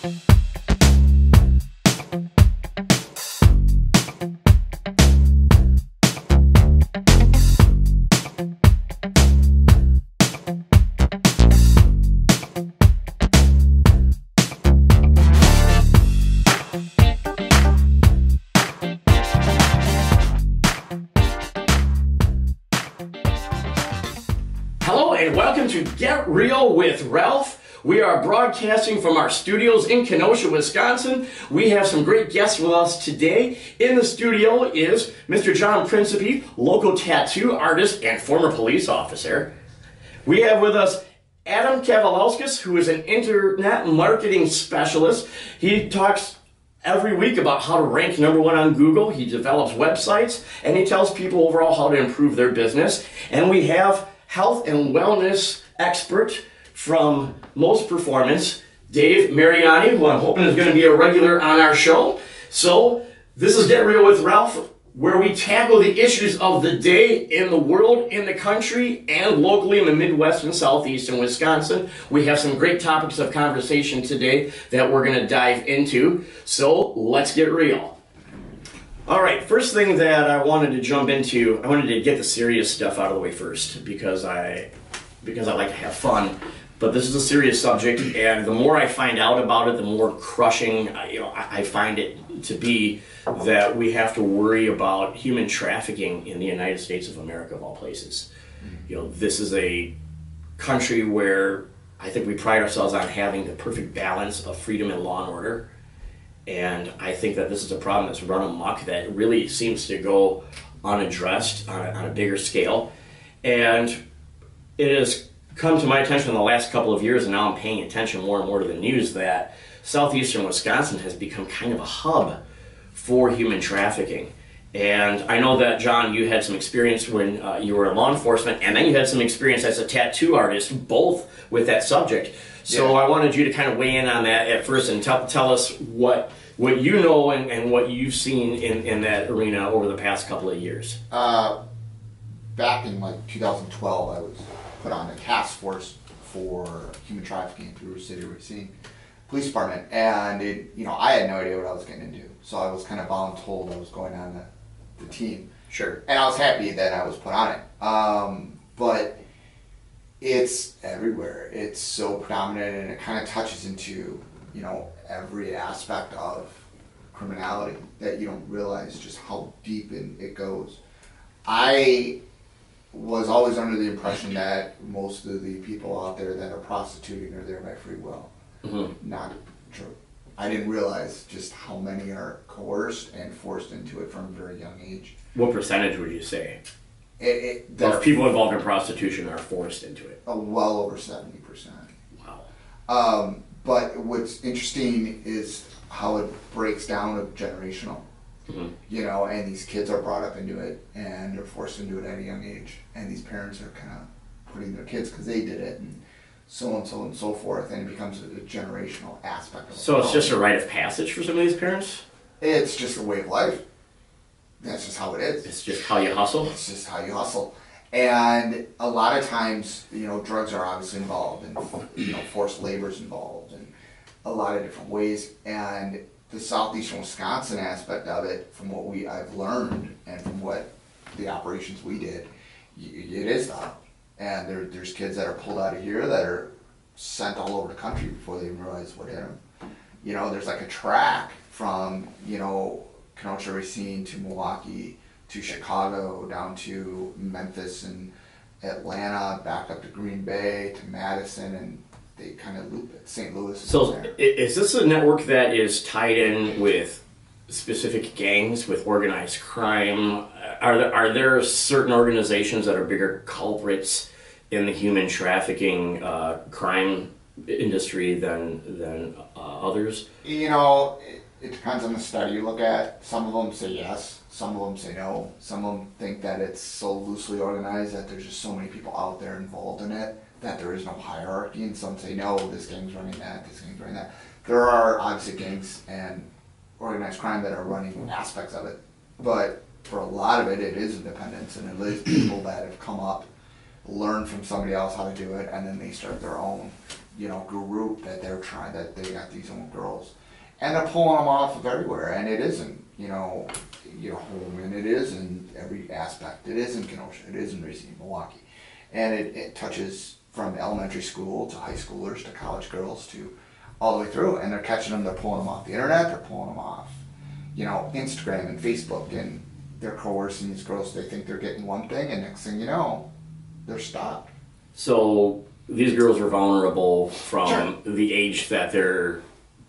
Hello and welcome to Get Real with Ralph. We are broadcasting from our studios in Kenosha, Wisconsin. We have some great guests with us today. In the studio is Mr. Jon Principe, local tattoo artist and former police officer. We have with us Adam Kavalauskis, who is an internet marketing specialist. He talks every week about how to rank #1 on Google. He develops websites and he tells people overall how to improve their business. And we have health and wellness expert from Most Performance, Dave Mariani, who I'm hoping is going to be a regular on our show. So this is Get Real with Ralph, where we tackle the issues of the day in the world, in the country, and locally in the Midwest and Southeast in Wisconsin. We have some great topics of conversation today that we're going to dive into. So let's get real. All right, first thing that I wanted to jump into, I wanted to get the serious stuff out of the way first because I like to have fun. But this is a serious subject, and the more I find out about it, the more crushing I find it to be that we have to worry about human trafficking in the United States of America, of all places. You know, this is a country where I think we pride ourselves on having the perfect balance of freedom and law and order. And I think that this is a problem that's run amok that really seems to go unaddressed on a bigger scale. And it has come to my attention in the last couple of years, and now I'm paying attention more and more to the news, that southeastern Wisconsin has become kind of a hub for human trafficking. And I know that, John, you had some experience when you were in law enforcement, and then you had some experience as a tattoo artist, both with that subject. So yeah. I wanted you to kind of weigh in on that at first and tell us what you know and what you've seen in that arena over the past couple of years. Back in like 2012, I was put on a task force for human trafficking through City Racine Police Department, and I had no idea what I was getting into. So I was kind of voluntold I was going on the team. Sure. And I was happy that I was put on it. But it's everywhere. It's so predominant, and it kind of touches into, every aspect of criminality that you don't realize just how deep in it goes. I was always under the impression that most of the people out there that are prostituting are there by free will. Mm-hmm. Not true. I didn't realize just how many are coerced and forced into it from a very young age. What percentage would you say? Of people involved in prostitution are forced into it? Well over 70%. Wow. But what's interesting is how it breaks down of generational. Mm-hmm. And these kids are brought up into it, and they're forced into it at a young age. And these parents are kind of putting their kids, because they did it, and so and so forth, and it becomes a generational aspect of it. So it's just a rite of passage for some of these parents? It's just a way of life. That's just how it is. It's just how you hustle? It's just how you hustle. And a lot of times, drugs are obviously involved, and forced labor is involved, and a lot of different ways. And the southeastern Wisconsin aspect of it, from what I've learned, and from what the operations we did, it is tough. And there's kids that are pulled out of here that are sent all over the country before they even realize what hit them. There's like a track from Kenosha, Racine to Milwaukee to Chicago, down to Memphis and Atlanta, back up to Green Bay to Madison, and they kind of loop it. St. Louis is So there. Is this a network that is tied in with specific gangs, with organized crime? Are there certain organizations that are bigger culprits in the human trafficking crime industry than others? It depends on the study you look at. Some of them say yes, some of them say no. Some of them think that it's so loosely organized that there's just so many people out there involved in it that there is no hierarchy, and some say no, this gang's running that, this gang's running that. There are obviously gangs and organized crime that are running aspects of it, but for a lot of it, it is independence, and it is people that have come up, learned from somebody else how to do it, and then they start their own. group that that they got these young girls, and they're pulling them off of everywhere, and it isn't, your home, and it is in every aspect. It is in Kenosha, it is in Racine, Milwaukee, and it touches from elementary school to high schoolers to college girls to all the way through, and they're catching them, they're pulling them off the internet, they're pulling them off, Instagram and Facebook, and they're coercing these girls. They think they're getting one thing, and next thing you know, they're stopped. So these girls are vulnerable from the age that they're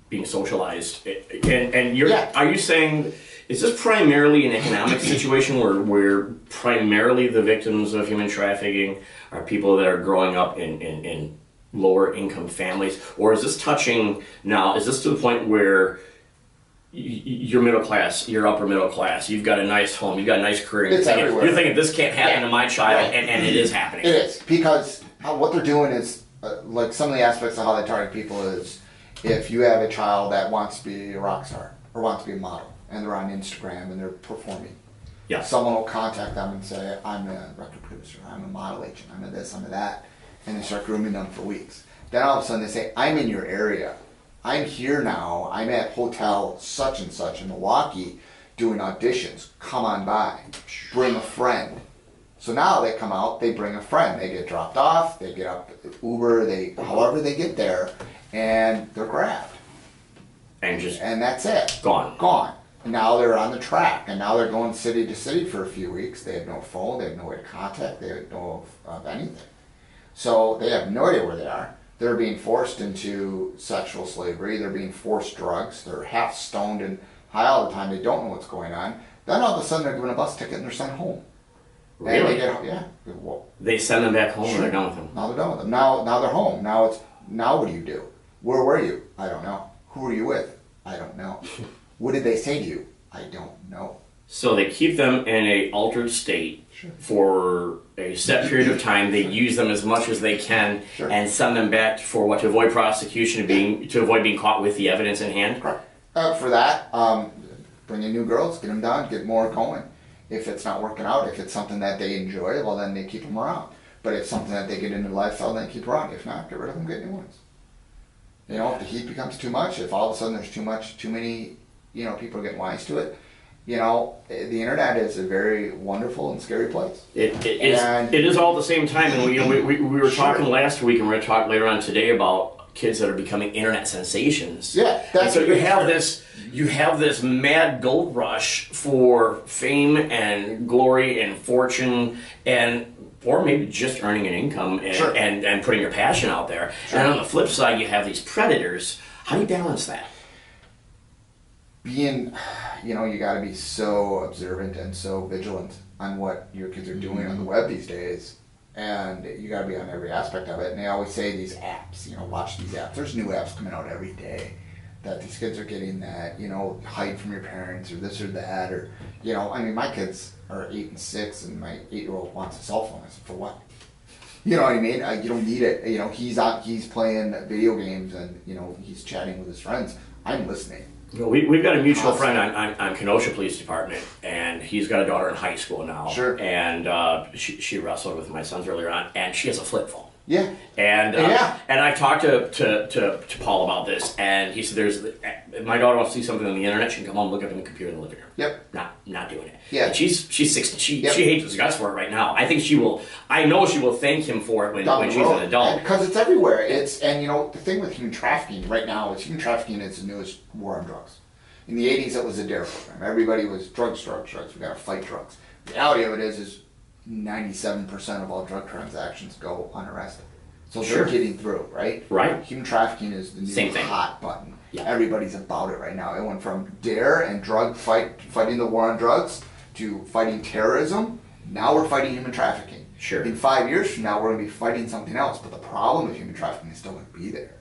being socialized, and are you saying, is this primarily an economic situation where primarily the victims of human trafficking are people that are growing up in lower income families, or is this touching now? Is this to the point where you're middle class, you're upper middle class, you've got a nice home, you've got a nice career, you're thinking this can't happen to my child, and it is happening? It is, because what they're doing is, like some of the aspects of how they target people is, if you have a child that wants to be a rock star or wants to be a model, and they're on Instagram and they're performing, someone will contact them and say, I'm a record producer, I'm a model agent, I'm a this, I'm a that, and they start grooming them for weeks. Then all of a sudden they say, I'm in your area, I'm here now, I'm at hotel such and such in Milwaukee doing auditions, come on by, bring a friend. So now they come out, they bring a friend, they get dropped off, they get up Uber, however they get there, and they're grabbed. And that's it. Gone. And now they're on the track, and now they're going city to city for a few weeks. They have no phone, they have no way to contact, they don't know of anything. So they have no idea where they are. They're being forced into sexual slavery, they're being forced drugs, they're half stoned and high all the time, they don't know what's going on. Then all of a sudden they're given a bus ticket and they're sent home. Really? And they get, they send them back home and they're done with them. Now they're done with them. Now they're home. Now what do you do? Where were you? I don't know. Who were you with? I don't know. What did they say to you? I don't know. So they keep them in a altered state for a set period of time. They use them as much as they can and send them back for to avoid prosecution, to avoid being caught with the evidence in hand. Correct. For that, bring in new girls, get them done, get more going. If it's not working out, if it's something that they enjoy, well then they keep them around. But if it's something that they get into lifestyle, then keep around. If not, get rid of them, get new ones. If the heat becomes too much, if all of a sudden there's too many, people are getting wise to it, the internet is a very wonderful and scary place. It is all at the same time, and we were talking last week, and we're going to talk later on today about kids that are becoming internet sensations. Yeah, that's so you have this mad gold rush for fame and glory and fortune or maybe just earning an income and putting your passion out there. And on the flip side, you have these predators. How do you balance that? You got to be so observant and so vigilant on what your kids are doing on the web these days. And you got to be on every aspect of it. And they always say these apps, watch these apps. There's new apps coming out every day that these kids are getting that, hide from your parents or this or that. Or, my kids are 8 and 6 and my 8-year-old wants a cell phone. I said, for what? You know what I mean? You don't need it. He's playing video games and, he's chatting with his friends. I'm listening. We've got a mutual friend on Kenosha Police Department, and he's got a daughter in high school now. Sure. And she wrestled with my sons earlier on, and she has a flip phone. Yeah. And I talked to Paul about this, and he said, my daughter wants to see something on the internet, she can come home and look up in the computer in the living room. Yep. Not doing it. Yeah. And she's 16. She hates his guts for it right now. I think I know she will thank him for it when she's an adult. Because it's everywhere. The thing with human trafficking right now is human trafficking is the newest war on drugs. In the 80s, it was a DARE program. Everybody was drugs. We got to fight drugs. The reality of it is 97% of all drug transactions go unarrested. So they're getting through, right? Right. Human trafficking is the new hot button. Yeah. Everybody's about it right now. It went from DARE and fighting the war on drugs to fighting terrorism. Now we're fighting human trafficking. Sure. In 5 years from now, we're going to be fighting something else. But the problem with human trafficking is still going to be there.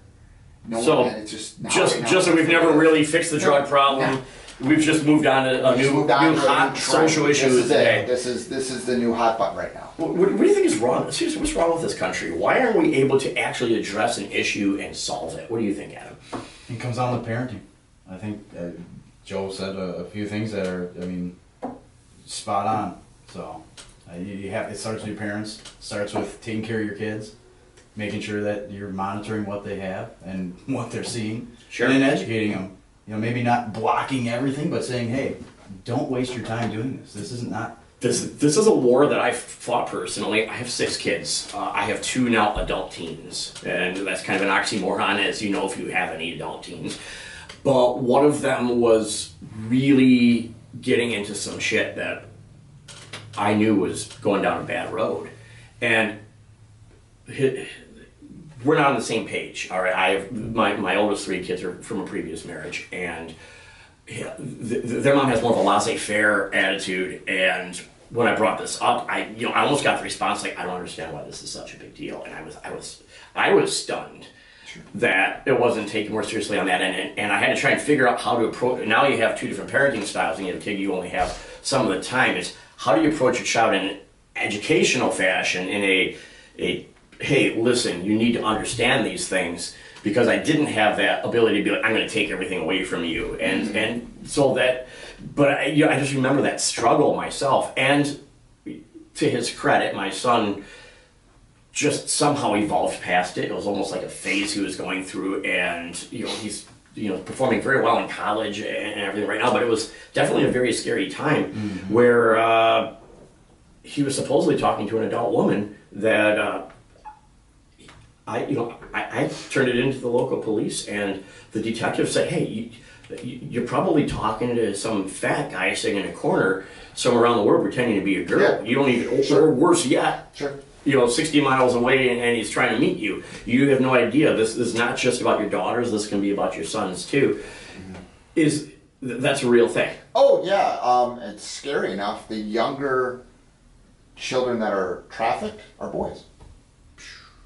It's just so we've never really fixed the drug problem. No. We've just moved on to a new hot social issue today. This is the new hot button right now. What do you think is wrong? Seriously, what's wrong with this country? Why aren't we able to actually address an issue and solve it? What do you think, Adam? It comes down to parenting. I think Joe said a few things that are, spot on. So it starts with your parents. Starts with taking care of your kids. making sure that you're monitoring what they have and what they're seeing, Sure. and then educating them. You know, maybe not blocking everything, but saying, hey, don't waste your time doing this. This isn't not. This is a war that I've fought personally. I have 6 kids. I have 2 now adult teens, and that's kind of an oxymoron, as you know, if you have any adult teens. But one of them was really getting into some shit that I knew was going down a bad road, and we're not on the same page. All right, I have my oldest 3 kids are from a previous marriage, and their mom has more of a laissez-faire attitude. And when I brought this up, I almost got the response like, I don't understand why this is such a big deal, and I was stunned that it wasn't taken more seriously on that end, and I had to try and figure out how to approach. Now you have 2 different parenting styles, and you have a kid you only have some of the time. It's how do you approach your child in an educational fashion, in a hey, listen, you need to understand these things, because I didn't have that ability to be like, I'm going to take everything away from you, and so that. But I just remember that struggle myself, and to his credit, my son just somehow evolved past it. It was almost like a phase he was going through, and he's performing very well in college and everything right now. But it was definitely a very scary time where he was supposedly talking to an adult woman that I turned it into the local police, and the detective said, "Hey, you're probably talking to some fat guy sitting in a corner somewhere around the world pretending to be a girl. Yeah. You don't even, or worse yet." Sure. 60 miles away, and he's trying to meet you. You have no idea. This is not just about your daughters. This can be about your sons too. That's a real thing? Oh yeah, it's scary enough. The younger children that are trafficked are boys.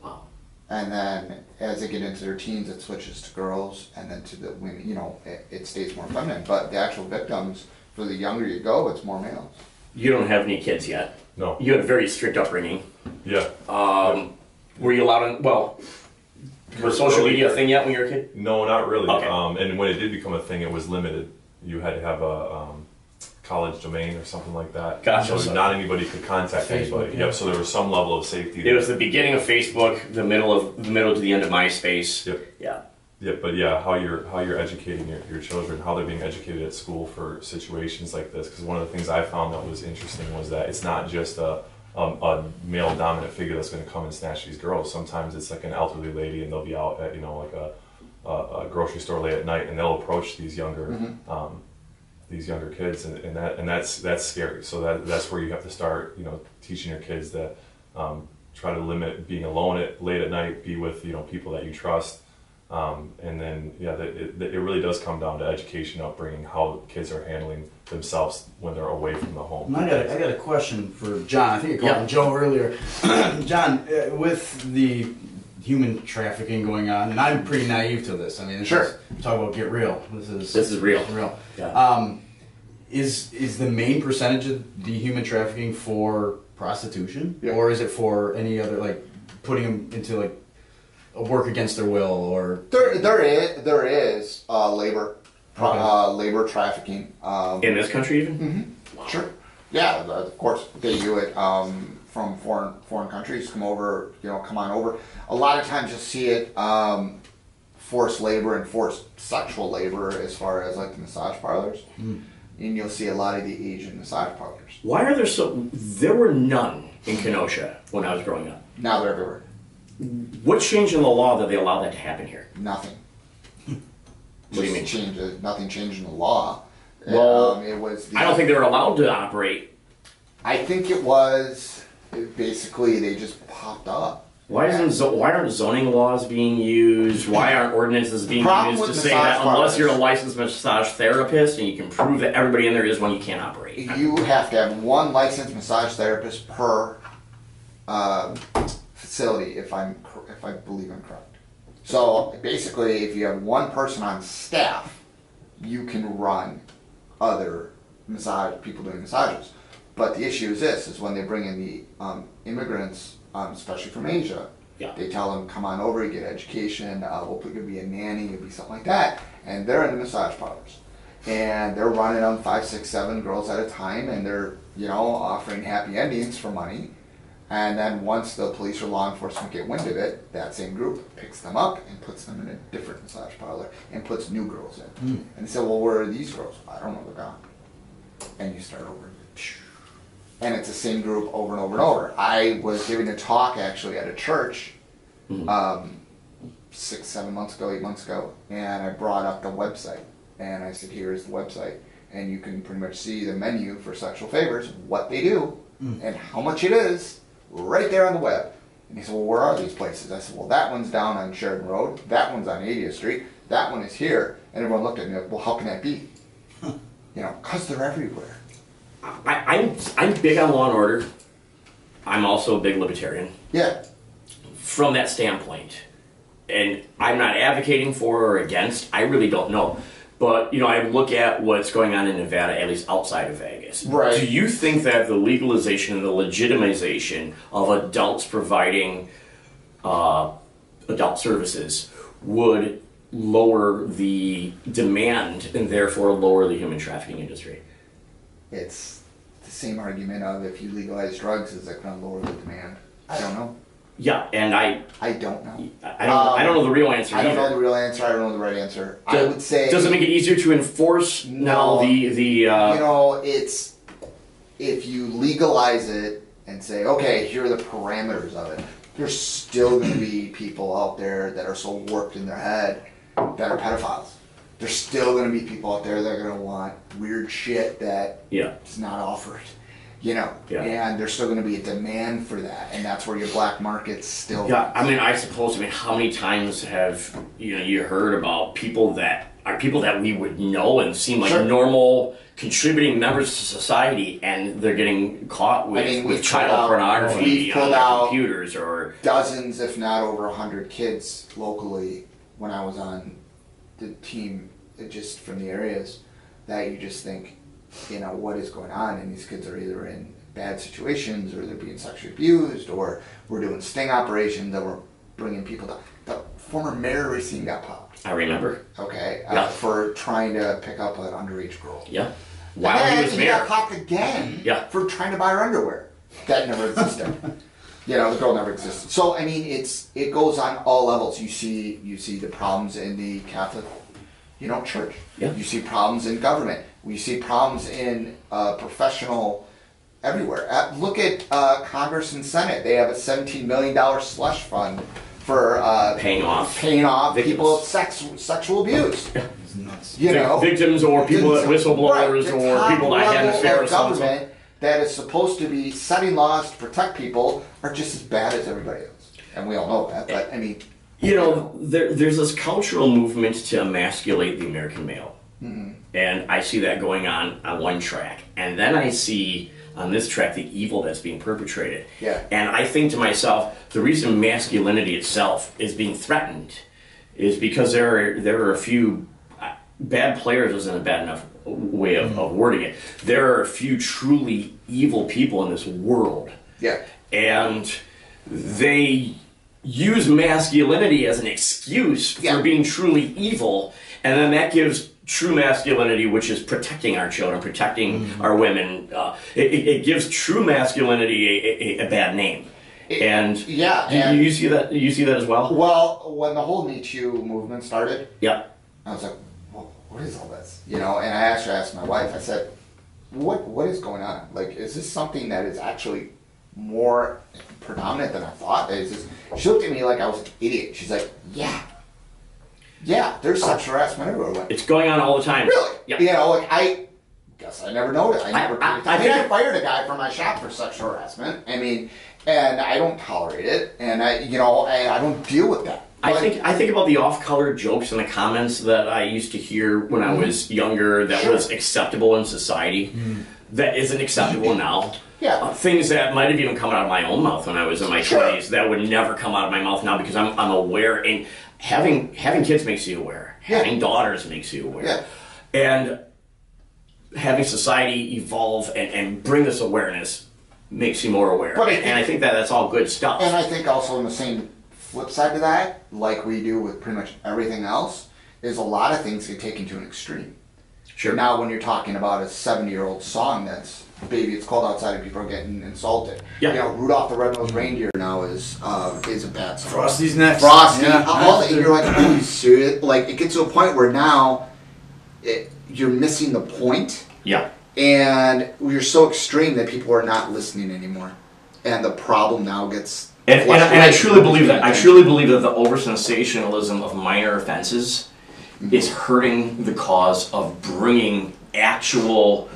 Wow. And then as they get into their teens, it switches to girls, and then to the women. It stays more feminine. But the actual victims, for the younger you go, it's more males. You don't have any kids yet. No. You had a very strict upbringing. Yeah. Were you allowed was social media a thing yet when you were a kid? No, not really. Okay. And when it did become a thing, it was limited. You had to have a college domain or something like that. Gotcha. So not anybody could contact Facebook, anybody. yeah. Yep. So there was some level of safety. It was the beginning of Facebook, the middle to the end of MySpace. Yep. Yeah. Yeah, but yeah, how you're educating your children, how they're being educated at school for situations like this. Because one of the things I found that was interesting was that it's not just a male dominant figure that's going to come and snatch these girls. Sometimes it's like an elderly lady, and they'll be out at like a grocery store late at night, and they'll approach these younger kids, and that's scary. So that's where you have to start teaching your kids that try to limit being alone late at night, be with people that you trust. And then, it really does come down to education, upbringing, how kids are handling themselves when they're away from the home. I got a question for John. I think you called him Joe earlier. John, with the human trafficking going on, and I'm pretty naive to this. I mean, talk about get real. This is real. Real. Yeah. Is the main percentage of the human trafficking for prostitution, or is it for any other, like putting them into like work against their will, or there is labor trafficking in this country even. Mm-hmm. Wow. Sure. Yeah, of course they do it from foreign countries. Come on over. A lot of times you'll see it forced labor and forced sexual labor, as far as like the massage parlors, and you'll see a lot of the Asian massage parlors. Why are there were none in Kenosha when I was growing up? Now they're everywhere. What changed in the law that they allowed that to happen here? Nothing. What do you mean? Nothing changed in the law. Well, it was. I don't think they were allowed to operate. I think it was basically they just popped up. Why aren't zoning laws being used? Why aren't ordinances being used to say that unless you're a licensed massage therapist and you can prove that everybody in there is one, you can't operate? You have to have one licensed massage therapist per facility, if I believe I'm correct. So basically, if you have one person on staff, you can run other people doing massages. But the issue is is when they bring in the immigrants, especially from Asia, they tell them, come on over, you get education, you'll be a nanny, you'll be something like that, and they're in the massage parlors. And they're running them 5, 6, 7 girls at a time, and they're offering happy endings for money. And then once the police or law enforcement get wind of it, that same group picks them up and puts them in a different massage parlor and puts new girls in. And they say, well, where are these girls? I don't know, they're gone. And you start over. And it's the same group over and over and over. I was giving a talk actually at a church 6, 7 months ago, 8 months ago, and I brought up the website. And I said, here's the website. And you can pretty much see the menu for sexual favors, what they do, and how much it is, right there on the web. And he said, well, where are these places? I said, well, that one's down on Sheridan Road, that one's on 80th Street, that one is here. And everyone looked at me like, well, how can that be? You know, because they're everywhere. I'm big on law and order. I'm also a big libertarian. Yeah. From that standpoint. And I'm not advocating for or against. I really don't know. But, you know, I look at what's going on in Nevada, at least outside of Vegas. Right. Do you think that the legalization and the legitimization of adults providing adult services would lower the demand and therefore lower the human trafficking industry? It's the same argument of if you legalize drugs, is it going to lower the demand? I don't know. Yeah, and I don't know. I don't know the real answer I don't either. know the real answer. I don't know the right answer. I would say... Does it make it easier to enforce now You know, it's... If you legalize it and say, okay, here are the parameters of it, there's still going to be people out there that are so warped in their head that are pedophiles. There's still going to be people out there that are going to want weird shit that is not offered, you know. And there's still going to be a demand for that, and that's where your black market's still. Yeah, I mean, I suppose. I mean, how many times have you heard about people that are people that we would know and seem like normal, contributing members to society, and they're getting caught with child pornography on their computers or dozens, if not over 100 kids locally when I was on the team, just from the areas that you just think, you know, what is going on? And these kids are either in bad situations or they're being sexually abused, or we're doing sting operations that we're bringing people down. The former mayor recently got popped. I remember. Okay, for trying to pick up an underage girl. Yeah. While he was mayor. He got popped again for trying to buy her underwear. That never existed. You know, the girl never existed. So I mean, it goes on all levels. You see the problems in the Catholic, church. Yeah. You see problems in government. We see problems in professional everywhere. Look at Congress and Senate. They have a $17 million slush fund for paying off victims. People of sexual abuse. Yeah. It's nuts. Victims or people that whistleblowers or people that had an affair with government that is supposed to be setting laws to protect people are just as bad as everybody else. And we all know that, but I mean... there's this cultural movement to emasculate the American male. Mm-hmm. And I see that going on one track. And then I see on this track the evil that's being perpetrated. Yeah. And I think to myself, the reason masculinity itself is being threatened is because there are a few... Bad players isn't a bad enough way of wording it. There are a few truly evil people in this world. Yeah. And they use masculinity as an excuse for being truly evil, and then that gives true masculinity, which is protecting our children, protecting our women. It gives true masculinity a bad name. And you see that as well? Well, when the whole Me Too movement started, I was like, what is all this? And I asked my wife, I said, what is going on? Like, is this something that is actually more predominant than I thought? She looked at me like I was an idiot. She's like, yeah, there's sexual harassment everywhere. It's going on all the time. Really? Yeah. I guess I never noticed. I fired a guy from my shop for sexual harassment. I mean, and I don't tolerate it, and I don't deal with that. I think about the off-color jokes in the comments that I used to hear when I was younger that was acceptable in society that isn't acceptable now. Yeah. Things that might have even come out of my own mouth when I was in my 20s that would never come out of my mouth now because I'm aware. And having kids makes you aware. Having daughters makes you aware. Yeah. And having society evolve and bring this awareness makes you more aware. And I think that's all good stuff. And I think also in the same flip side to that, like we do with pretty much everything else, is a lot of things get taken to an extreme. Sure. Now when you're talking about a 70-year-old song that's baby, it's cold outside and people are getting insulted. Yeah. You know, Rudolph the Red-Nosed Reindeer now is a bad song. Frosty's next. Frosty, Yeah. all that, and you're like, are you serious? Like, it gets to a point where now you're missing the point. Yeah. And you're so extreme that people are not listening anymore. And the problem now gets... And I truly believe that. I truly believe that the over-sensationalism of minor offenses is hurting the cause of bringing actual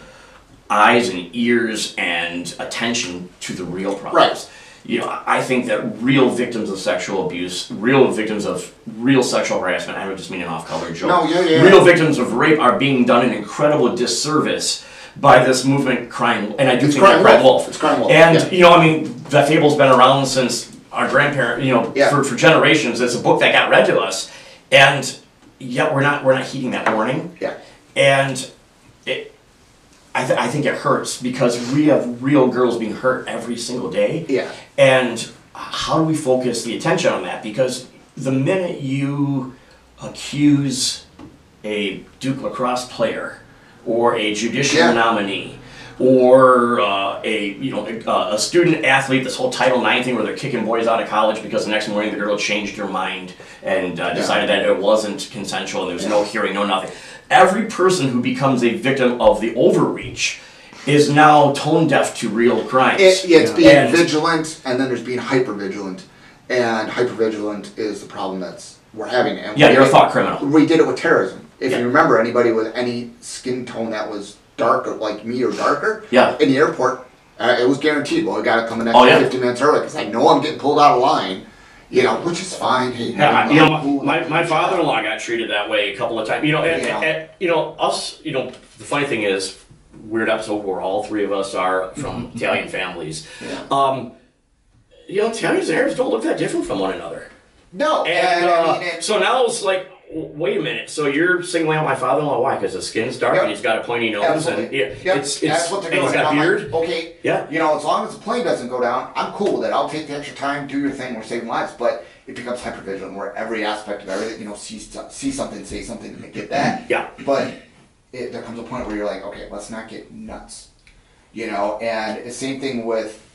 eyes and ears and attention to the real problems. Right. You know, I think that real victims of sexual abuse, real victims of real sexual harassment, I don't just mean an off-color joke. No, yeah. Real victims of rape are being done an incredible disservice by this movement crying, and I do think they're crying wolf. It's crying wolf. And, you know, I mean, that fable's been around since our grandparents, you know, for generations. It's a book that got read to us, and yet we're not heeding that warning. Yeah. And I think it hurts because we have real girls being hurt every single day. Yeah. And how do we focus the attention on that? Because the minute you accuse a Duke lacrosse player or a judicial nominee or a student athlete, this whole Title IX thing where they're kicking boys out of college because the next morning the girl changed her mind and decided that it wasn't consensual and there was no hearing, no nothing. Every person who becomes a victim of the overreach is now tone deaf to real crimes. It's being vigilant, and then there's being hyper-vigilant. And hyper-vigilant is the problem we're having. And you're a thought criminal. We did it with terrorism. If you remember, anybody with any skin tone that was darker, like me or darker, in the airport, it was guaranteed, well, I got to come in extra 50 minutes early because I know I'm getting pulled out of line. You know, which is fine. Hey, my father-in-law got treated that way a couple of times. You know, and us. You know, the funny thing is, weird episode where all three of us are from Italian families. Yeah. You know, Italians and Arabs don't look that different from one another. No. And so now it's like, wait a minute. So you're singling out my father-in-law? Why? Because his skin's dark and he's got a pointy nose Absolutely. and that's what they're doing. he's got a beard. Like, okay. Yeah. You know, as long as the plane doesn't go down, I'm cool with it. I'll take the extra time, do your thing. We're saving lives, but it becomes hypervigilant where every aspect of everything, you know, see something, say something, and get that. Yeah. But there comes a point where you're like, okay, let's not get nuts. You know, and the same thing with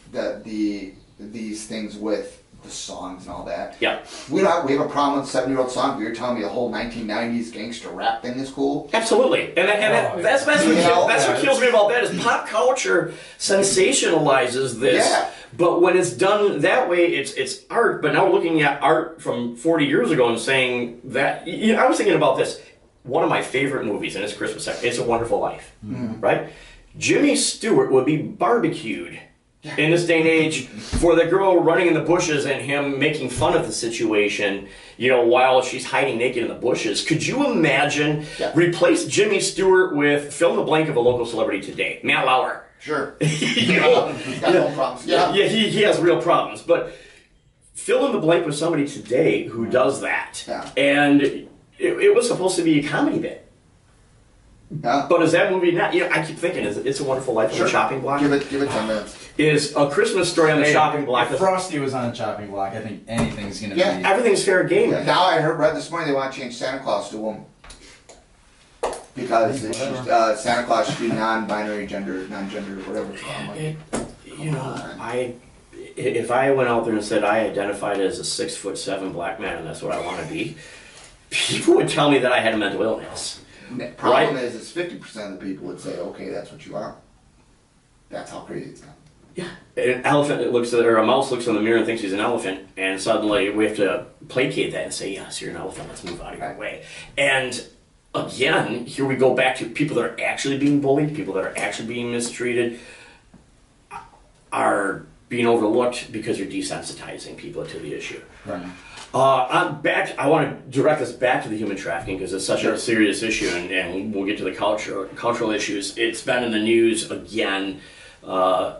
these things with the songs and all that. Yeah. We have a problem with 7-year-old song. You're telling me the whole 1990s gangster rap thing is cool? Absolutely. That's what kills me about that is pop culture sensationalizes this. Yeah. But when it's done that way, it's art. But now we're looking at art from 40 years ago and saying that. You know, I was thinking about this. One of my favorite movies, and it's Christmas. It's a Wonderful Life, right? Jimmy Stewart would be barbecued in this day and age for the girl running in the bushes and him making fun of the situation, you know, while she's hiding naked in the bushes. Could you imagine replace Jimmy Stewart with fill in the blank of a local celebrity today? Matt Lauer. Sure. You know, he's got no problems. Yeah, he has real problems. But fill in the blank with somebody today who does that. Yeah. And it was supposed to be a comedy bit. Yeah. But is that movie not? You know, I keep thinking, It's a Wonderful Life on the chopping block? Give it 10 minutes. Is A Christmas Story on the chopping block? If Frosty was on the chopping block, I think anything's going to be... Everything's fair game. Yeah. Now I read this morning they want to change Santa Claus to a woman. Because Santa Claus should be non-binary gender, non-gender, whatever. If I went out there and said I identified as a 6'7" black man and that's what I want to be, people would tell me that I had a mental illness. The problem is 50% of the people would say, okay, that's what you are. That's how crazy it's gotten. Yeah. An elephant or a mouse looks in the mirror and thinks he's an elephant, and suddenly we have to placate that and say, yes, you're an elephant, let's move out of your way. And again, here we go back to people that are actually being bullied, people that are actually being mistreated, are being overlooked because you're desensitizing people to the issue. Right. I want to direct this back to the human trafficking because it's such a serious issue, and we'll get to the cultural issues. It's been in the news again.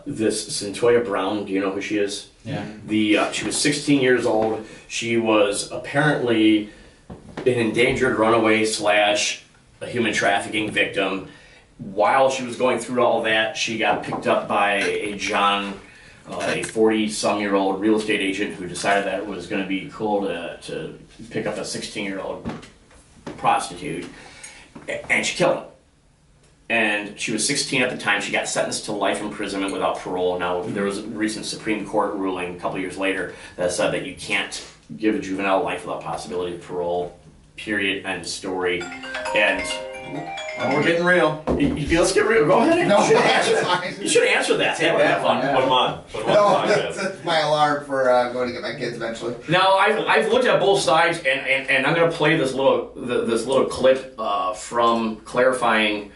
This Centoya Brown, do you know who she is? Yeah. She was 16 years old. She was apparently an endangered runaway / a human trafficking victim. While she was going through all that, she got picked up by a Jon, a 40-some-year-old real estate agent who decided that it was going to be cool to pick up a 16-year-old prostitute, and she killed him. and she was 16 at the time. She got sentenced to life imprisonment without parole. Now, there was a recent Supreme Court ruling a couple years later that said that you can't give a juvenile life without possibility of parole, period, end of story. And we're getting real. Let's get real. Go ahead. No, you should answer that. That would have fun. Put them on. Put them No, on. that's my alarm for going to get my kids eventually. Now I've looked at both sides, and I'm going to play this little clip from clarifying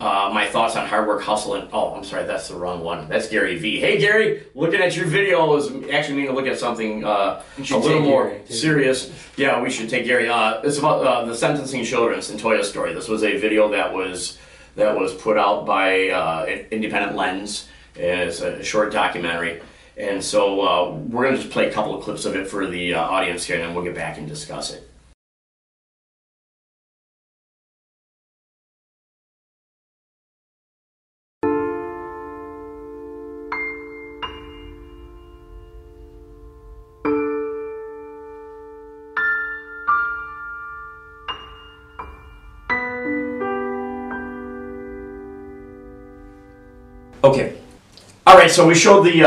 my thoughts on hard work, hustle, and I'm sorry, that's the wrong one. That's Gary V. Hey Gary, looking at your video is actually meaning to look at something a little more serious. Yeah, we should take Gary. It's about the sentencing children Centoya story. This was a video that was put out by Independent Lens as a short documentary. And so we're going to just play a couple of clips of it for the audience here, and then we'll get back and discuss it. Okay. All right. So we showed the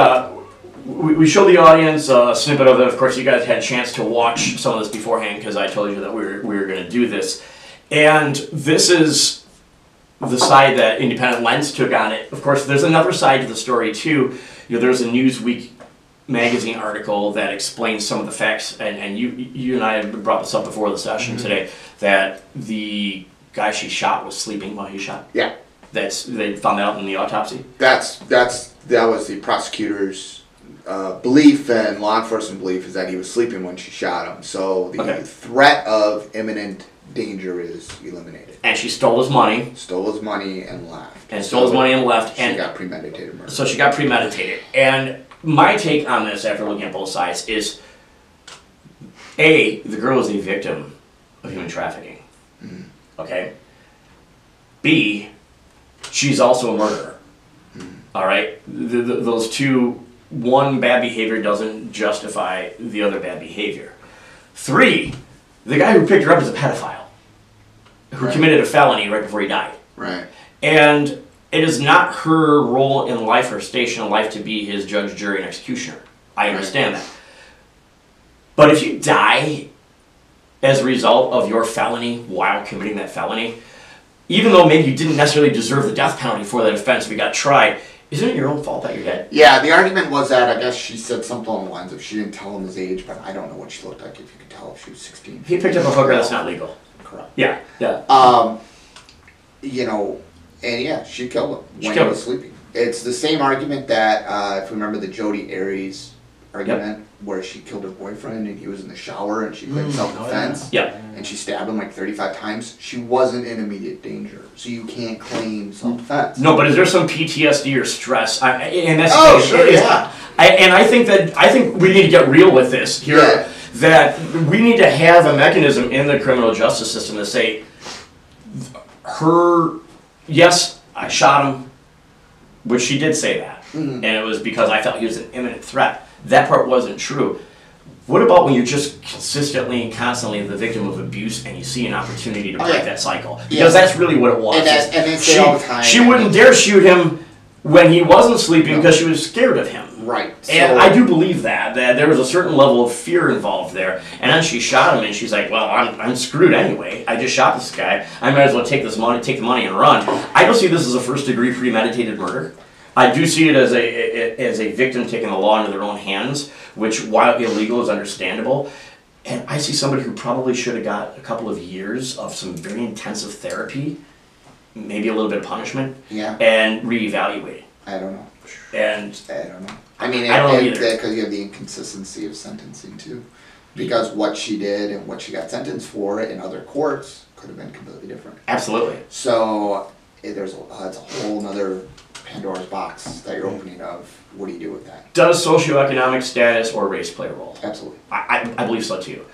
audience a snippet of it. Of course, you guys had a chance to watch some of this beforehand because I told you that we were going to do this. And this is the side that Independent Lens took on it. Of course, there's another side to the story too. There's a Newsweek magazine article that explains some of the facts, and you and I brought this up before the session today, that the guy she shot was sleeping while he shot. Yeah. They found that out in the autopsy? That was the prosecutor's belief, and law enforcement belief is that he was sleeping when she shot him. So the threat of imminent danger is eliminated. And she stole his money. Stole his money and left. And stole his money and left. She got premeditated murder. So she got premeditated. And my take on this, after looking at both sides, is A, the girl is a victim of human trafficking. Mm-hmm. Okay? B, she's also a murderer. Mm-hmm. All right? Those two, one bad behavior doesn't justify the other bad behavior. 3, the guy who picked her up is a pedophile who committed a felony right before he died. Right. And it is not her role in life or station in life to be his judge, jury, and executioner. I understand that. But if you die as a result of your felony while committing that felony, even though maybe you didn't necessarily deserve the death penalty for that offense if you got tried, isn't it your own fault that you're dead? Yeah, the argument was that, I guess she said something along the lines of she didn't tell him his age, but I don't know what she looked like, if you could tell if she was 16. He picked up a hooker, that's not legal. Correct. Yeah, yeah. You know, and yeah, she killed him when he was sleeping. It's the same argument that, if you remember the Jodi Arias argument, where she killed her boyfriend and he was in the shower and she played self-defense, and she stabbed him like 35 times. She wasn't in immediate danger, so you can't claim self-defense. No, but is there some PTSD or stress? And that's and I think we need to get real with this here. Yeah. That we need to have a mechanism in the criminal justice system to say, yes, I shot him, which she did say that, and it was because I felt he was an imminent threat. That part wasn't true. What about when you're just consistently and constantly the victim of abuse and you see an opportunity to break that cycle? Because that's really what it was. And they say all the time. She wouldn't dare shoot him when he wasn't sleeping because she was scared of him. Right. And I do believe that there was a certain level of fear involved there. And then she shot him and she's like, well, I'm screwed anyway. I just shot this guy. I might as well take the money and run. I don't see this as a first-degree premeditated murder. I do see it as a victim taking the law into their own hands, which, while illegal, is understandable. And I see somebody who probably should have got a couple of years of some very intensive therapy, maybe a little bit of punishment, and reevaluated. I don't know. And I don't know. I mean, I don't know either. Because you have the inconsistency of sentencing too. Because what she did and what she got sentenced for in other courts could have been completely different. Absolutely. So that's a whole other Pandora's box that you're opening of. What do you do with that? Does socioeconomic status or race play a role? Absolutely. I believe so too.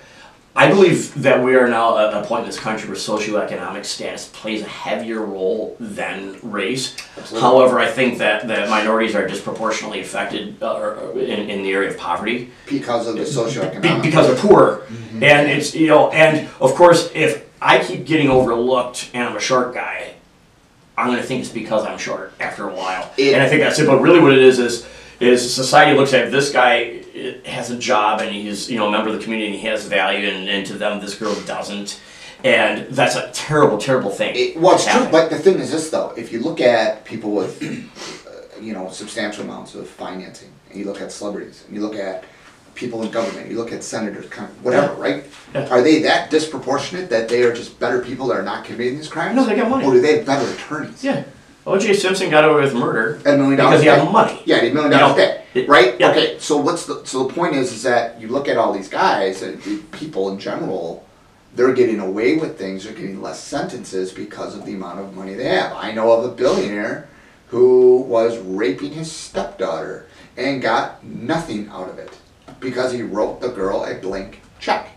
I believe that we are now at a point in this country where socioeconomic status plays a heavier role than race. Absolutely. However, I think that minorities are disproportionately affected in the area of poverty. Because of the socioeconomic. Because they're poor. And it's, and of course, if I keep getting overlooked and I'm a short guy, I'm going to think it's because I'm short after a while. And I think that's it. But really what it is society looks at this guy has a job and he's, you know, a member of the community and he has value, and to them this girl doesn't. And that's a terrible, terrible thing. Well, it's true, but the thing is this, though. If you look at people with, you know, substantial amounts of financing, and you look at celebrities, and you look at people in government, you look at senators, whatever, right? Yeah. Are they that disproportionate that they are just better people that are not committing these crimes? No, they got money. Or do they have better attorneys? Yeah. O.J. Simpson got away with murder $1 million because he had money. Yeah, $1 million debt, right? Yeah. Okay, so the point is that you look at all these guys, and people in general, they're getting away with things, they're getting less sentences because of the amount of money they have. I know of a billionaire who was raping his stepdaughter and got nothing out of it because he wrote the girl a blank check.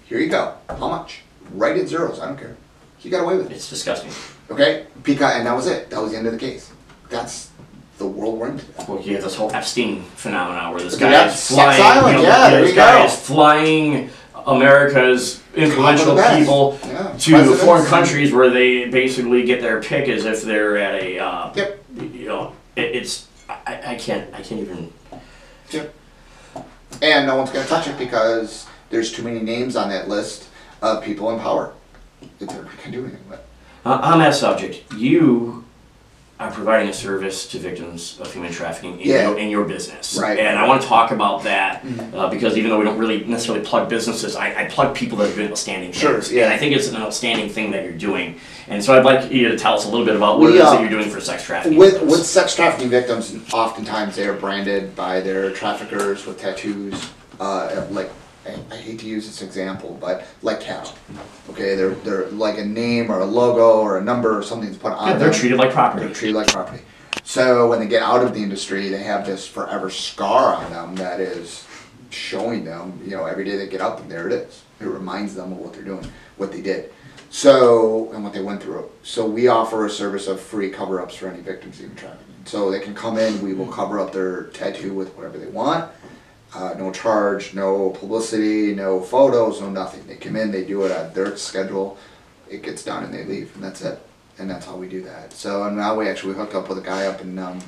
Here you go. How much? Write it zeros. I don't care. He got away with it. It's disgusting. Okay? And that was it. That was the end of the case. That's the world we're in today. Well, you have this whole Epstein phenomenon where this guy is flying. Island, this guy is flying America's influential people to foreign countries where they basically get their pick as if they're at a you know, I can't even. Yep. And no one's going to touch it because there's too many names on that list of people in power that they're not going to do anything with. On that subject, you are providing a service to victims of human trafficking in your business. Right. And I want to talk about that because even though we don't really necessarily plug businesses, I plug people that are doing outstanding things. Sure, yeah. And I think it's an outstanding thing that you're doing. And so I'd like you to tell us a little bit about what it is that you're doing for sex trafficking victims. With sex trafficking victims, oftentimes they are branded by their traffickers with tattoos, like, I hate to use this example, but like cattle. Okay, they're like a name or a logo or a number or something to put on them. They're treated like property. They're treated like property. So when they get out of the industry, they have this forever scar on them that is showing them, you know, every day they get up and there it is. It reminds them of what they're doing, what they did. So, and what they went through. So we offer a service of free cover-ups for any victims of human trafficking. So they can come in, we will cover up their tattoo with whatever they want. No charge, no publicity, no photos, no nothing. They come in, they do it at their schedule, it gets done and they leave, and that's it. And that's how we do that. So and now we actually hooked up with a guy up in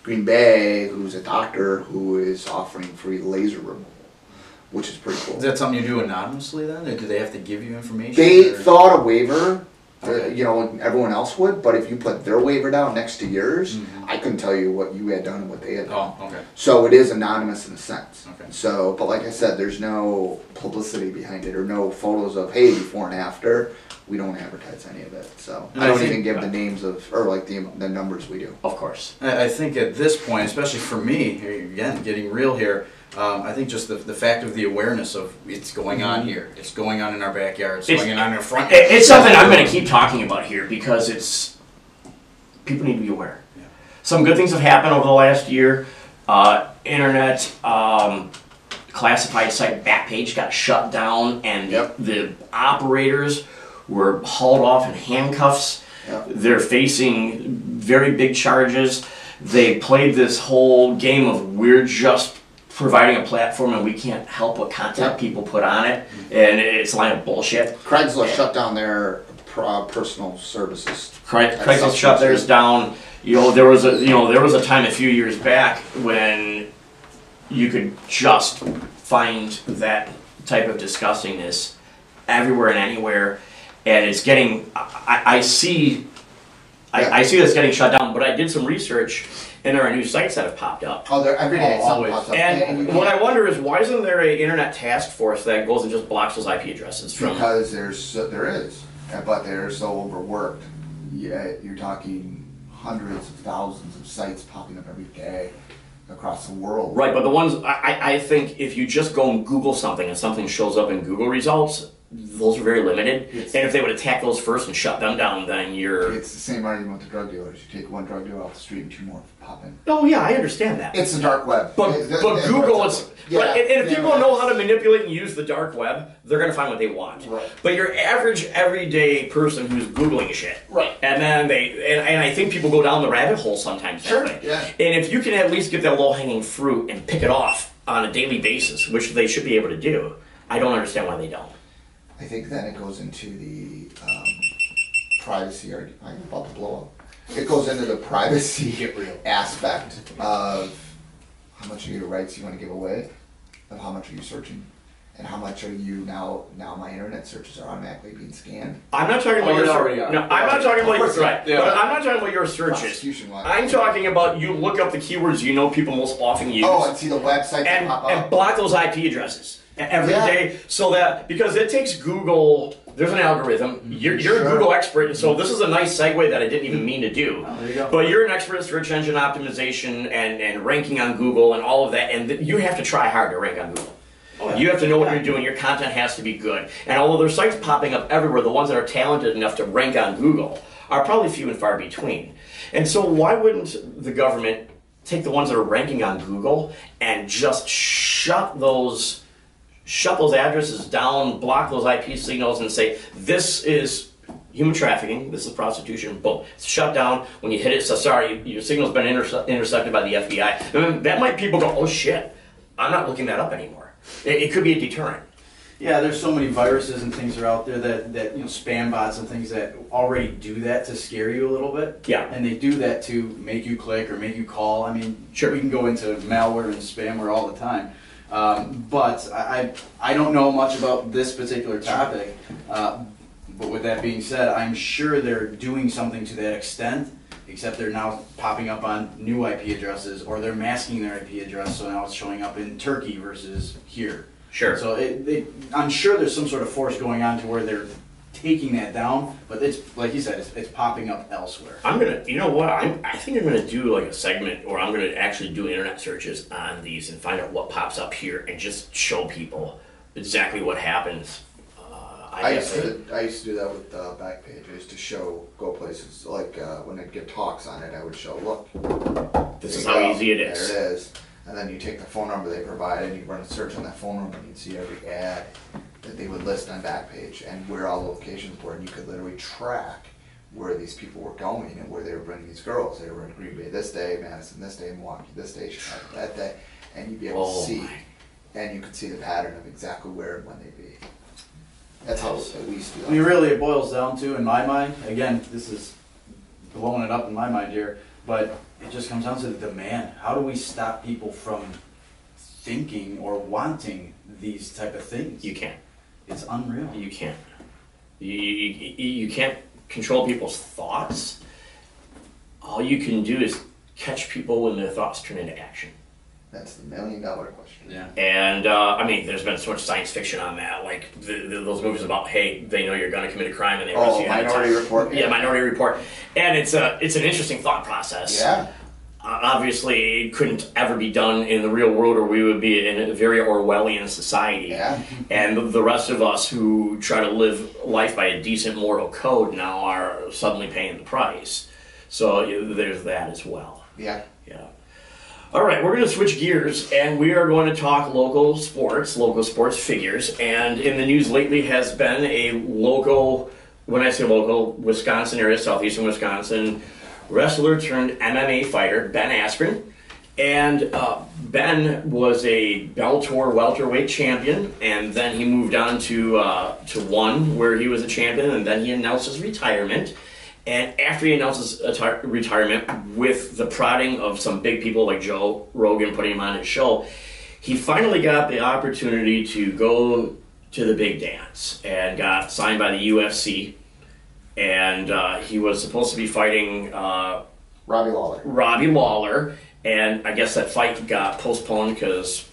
Green Bay who's a doctor who is offering free laser removal, which is pretty cool. Is that something you do anonymously then? Or do they have to give you information? They fill out a waiver. You know, everyone else would, but if you put their waiver down next to yours, I couldn't tell you what you had done and what they had done. Oh, okay. So it is anonymous in a sense. Okay. So, but like I said, there's no publicity behind it or no photos of, hey, before and after. We don't advertise any of it. So I don't even give the names of, or like the numbers we do. Of course. I think at this point, especially for me, again, getting real here, I think just the fact of the awareness of it's going on here, it's going on in our backyard, it's going on in our front. It's something I'm going to keep talking about here because it's people need to be aware. Yeah. Some good things have happened over the last year. Internet classified site Backpage got shut down, and the operators were hauled off in handcuffs. Yep. They're facing very big charges. They played this whole game of we're just providing a platform and we can't help what content people put on it, and it's a line of bullshit. Craigslist shut down their personal services. Craigslist shut theirs down. You know, there was a time a few years back when you could just find that type of disgustingness everywhere and anywhere, and it's getting. I see that's getting shut down. But I did some research, and there are new sites that have popped up. Oh, there every day something pops up. And what I wonder is why isn't there an internet task force that goes and just blocks those IP addresses from? Because there is, but they're so overworked. Yeah, you're talking hundreds of thousands of sites popping up every day across the world. Right, but the ones I think if you just go and Google something and something shows up in Google results, those are very limited. And if they would attack those first and shut them down, then you're... It's the same argument with the drug dealers. You take one drug dealer off the street and two more pop in. Oh yeah, I understand that. It's the dark web. But Google is... and if people know how to manipulate and use the dark web, they're going to find what they want. Right. But your average, everyday person who's Googling shit. Right. And then and I think people go down the rabbit hole sometimes that way. Yeah. And if you can at least get that low-hanging fruit and pick it off on a daily basis, which they should be able to do, I don't understand why they don't. I think then it goes into the privacy. Are you about to blow up? It goes into the privacy aspect of how much of your rights you want to give away, of how much are you searching, and how much are you now my internet searches are automatically being scanned. I'm not talking about your already search. No, I'm not talking about your right. Yeah. But I'm not talking about your searches. Prosecution-wise. I'm talking about you look up the keywords you know people most often use. Oh, and see the websites that pop up. And block those IP addresses every day, so that, because it takes Google, there's an algorithm, you're a Google expert, and so this is a nice segue that I didn't even mean to do. Oh, there you go. But you're an expert in search engine optimization and ranking on Google and all of that, and you have to try hard to rank on Google. Oh, yeah. You have to know what you're doing, your content has to be good. And although there's sites popping up everywhere, the ones that are talented enough to rank on Google are probably few and far between. And so why wouldn't the government take the ones that are ranking on Google and just shut those addresses down, block those IP signals, and say, this is human trafficking, this is prostitution, boom. It's shut down. When you hit it, so sorry, your signal's been intercepted by the FBI. And that might people go, oh shit, I'm not looking that up anymore. It could be a deterrent. Yeah, there's so many viruses and things are out there that spam bots and things that already do that to scare you a little bit. Yeah. And they do that to make you click or make you call. I mean, sure, we can go into malware and spamware all the time. But I don't know much about this particular topic. But with that being said, I'm sure they're doing something to that extent, except they're now popping up on new IP addresses, or they're masking their IP address, so now it's showing up in Turkey versus here. Sure. So I'm sure there's some sort of force going on to where they're taking that down, but it's, like you said, it's popping up elsewhere. I'm gonna, you know what? I think I'm gonna do like a segment, or I'm gonna actually do internet searches on these and find out what pops up here, and just show people exactly what happens. I used to do that with Backpage. I used to go places like when I'd give talks on it, I would show, look, this is how easy it is. There it is. And then you take the phone number they provide and you run a search on that phone number and you'd see every ad that they would list on Backpage and where all the locations were, and you could literally track where these people were going and where they were bringing these girls. They were in Green Bay this day, Madison this day, Milwaukee this day, Chicago that day, and you'd be able to see, and you could see the pattern of exactly where and when they'd be. That's how we used to do I mean, really, it boils down to, in my mind, again, this is blowing it up in my mind here, but it just comes down to the demand. How do we stop people from thinking or wanting these type of things? You can't. It's unreal. You can't. You can't control people's thoughts. All you can do is catch people when their thoughts turn into action. That's the $1 million question. Yeah. And I mean, there's been so much science fiction on that, like those movies about, hey, they know you're going to commit a crime and they arrest you. Minority Report. Yeah, Minority Report. And it's an interesting thought process. Yeah. Obviously, it couldn't ever be done in the real world, or we would be in a very Orwellian society. Yeah. And the rest of us who try to live life by a decent moral code now are suddenly paying the price. So there's that as well. Yeah. Yeah. All right, we're going to switch gears, and we are going to talk local sports figures. And in the news lately has been a local, when I say local, Wisconsin area, southeastern Wisconsin, wrestler turned MMA fighter, Ben Askren. And Ben was a Bellator welterweight champion, and then he moved on to ONE, where he was a champion, and then he announced his retirement. And after he announced his retirement, with the prodding of some big people like Joe Rogan putting him on his show, he finally got the opportunity to go to the big dance and got signed by the UFC. And he was supposed to be fighting Robbie Lawler. And I guess that fight got postponed because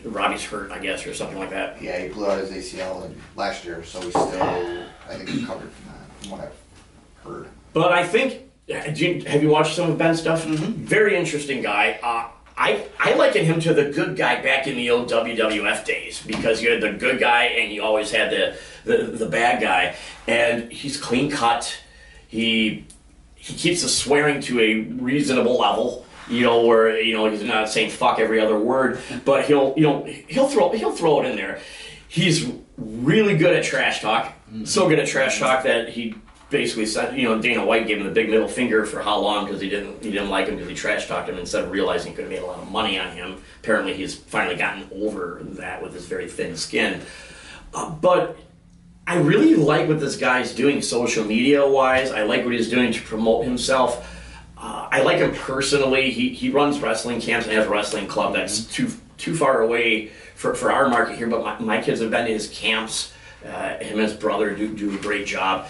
Robbie's hurt, I guess, or something like that. Yeah, he blew out his ACL last year, so he's still, I think, recovered from that, from what I've heard. But I think, have you watched some of Ben's stuff? Mm-hmm. Very interesting guy. I liken him to the good guy back in the old WWF days, because you had the good guy and you always had the bad guy. And he's clean cut. He keeps the swearing to a reasonable level. Where he's not saying fuck every other word, but he'll throw it in there. He's really good at trash talk. Mm-hmm. So good at trash talk that he basically said, Dana White gave him the big middle finger for how long, because he didn't like him because he trash talked him instead of realizing he could have made a lot of money on him. Apparently, he's finally gotten over that with his very thin skin. But I really like what this guy's doing social media-wise. I like what he's doing to promote himself. I like him personally. He runs wrestling camps and has a wrestling club that's too far away for our market here, but my kids have been to his camps. Him and his brother do a great job.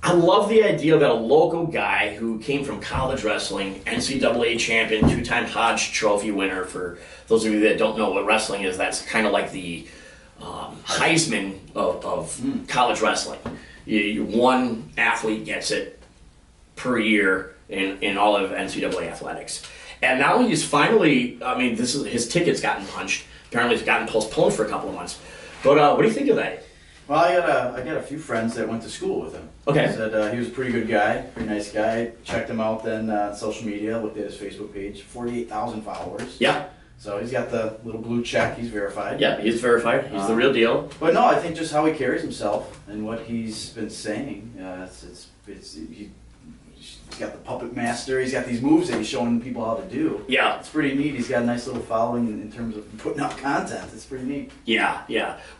I love the idea that a local guy who came from college wrestling, NCAA champion, 2-time Hodge Trophy winner, for those of you that don't know what wrestling is, that's kind of like the Heisman of college wrestling. One athlete gets it per year in all of NCAA athletics. And now he's finally, his ticket's gotten punched. Apparently it's gotten postponed for a couple of months. But what do you think of that? Well, I got a few friends that went to school with him. Okay. Said he was a pretty good guy, pretty nice guy. Checked him out then on social media, looked at his Facebook page, 48,000 followers. Yeah. So he's got the little blue check, he's verified. Yeah, he's verified. He's the real deal. But no, I think just how he carries himself and what he's been saying, he's got the puppet master, he's got these moves that he's showing people how to do. Yeah. It's pretty neat. He's got a nice little following in terms of putting out content. It's pretty neat. Yeah.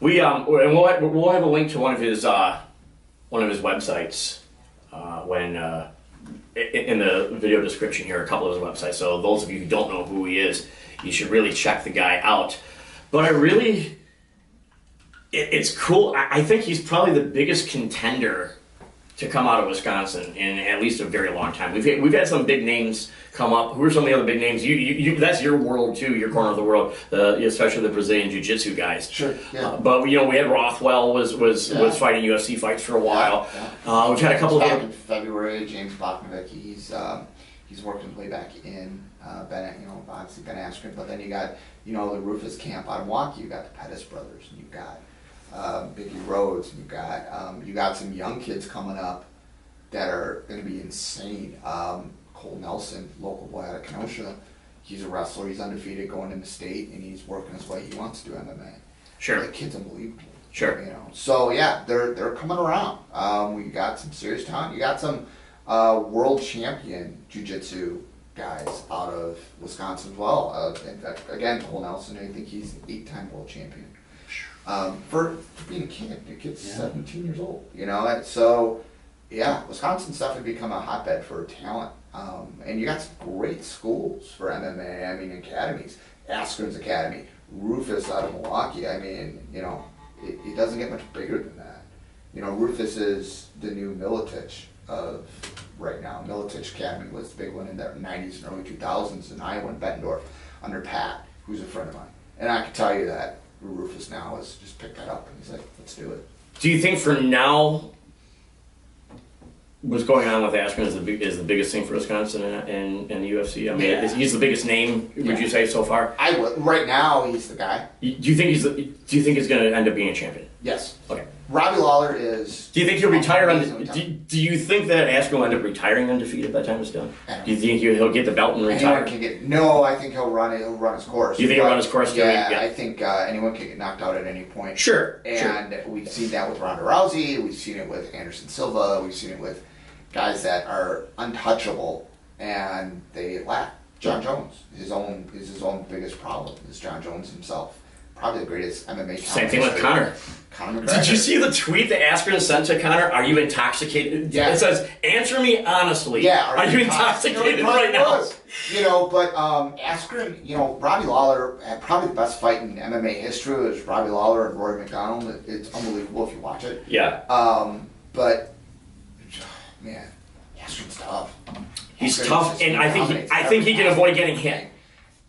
We'll have a link to one of his websites in the video description here, a couple of his websites. So those of you who don't know who he is, you should really check the guy out. But it's cool. I think he's probably the biggest contender to come out of Wisconsin in at least a very long time. We've had some big names come up. Who are some of the other big names? You that's your world too, your corner of the world, especially the Brazilian Jiu-Jitsu guys. Sure. Yeah. But we had Rothwell was fighting UFC fights for a while. Yeah. We've had a couple back of in February. James Bachnovic, he's working his way back in. Obviously Ben Askren, but then you got the Rufus camp out of Milwaukee. You got the Pettis brothers, and you got Biggie Rhodes, and you got some young kids coming up that are going to be insane. Cole Nelson, local boy out of Kenosha, he's a wrestler. He's undefeated going into state, and he's working his way. He wants to do MMA. Sure, the kid's unbelievable. Sure, So yeah, they're coming around. We got some serious talent. You got some world champion jiu-jitsu guys out of Wisconsin as well. In fact, again, Cole Nelson, I think he's an 8-time world champion. For being a kid, the kid's 17 years old, and so Wisconsin's definitely become a hotbed for talent, and you got some great schools for MMA. Academies, Askren's Academy, Rufus out of Milwaukee. It doesn't get much bigger than that. Rufus is the new Militich of right now. Militich Academy was the big one in the 90s and early 2000s in Iowa and Bettendorf under Pat, who's a friend of mine, and I can tell you that Rufus now has just picked that up and he's like, let's do it. Do you think for now what's going on with Askren is the biggest thing for Wisconsin and the UFC? He's the biggest name, would you say, so far? I would. Right now, he's the guy. Do you think he's going to end up being a champion? Yes. Okay. Robbie Lawler is... Do you think he'll retire? Do you think that Askren will end up retiring undefeated by the time it's done? Do you think he'll get the belt and retire? No, I think he'll run his course. You think he'll run his course? Yeah, I think anyone can get knocked out at any point. Sure. We've seen that with Ronda Rousey. We've seen it with Anderson Silva. We've seen it with guys that are untouchable and they lack. John Jones is his own biggest problem. Is John Jones himself. Probably the greatest MMA. Same thing with Conor McGregor. Did you see the tweet that Askren sent to Conor? Are you intoxicated? Yeah. It says, answer me honestly. Yeah. Are you intoxicated right now? But Askren, Robbie Lawler had probably the best fight in MMA history. Is Robbie Lawler and Rory McDonald. It's unbelievable if you watch it. Yeah. But man, Askren's tough. He's tough, and I think he can avoid getting hit.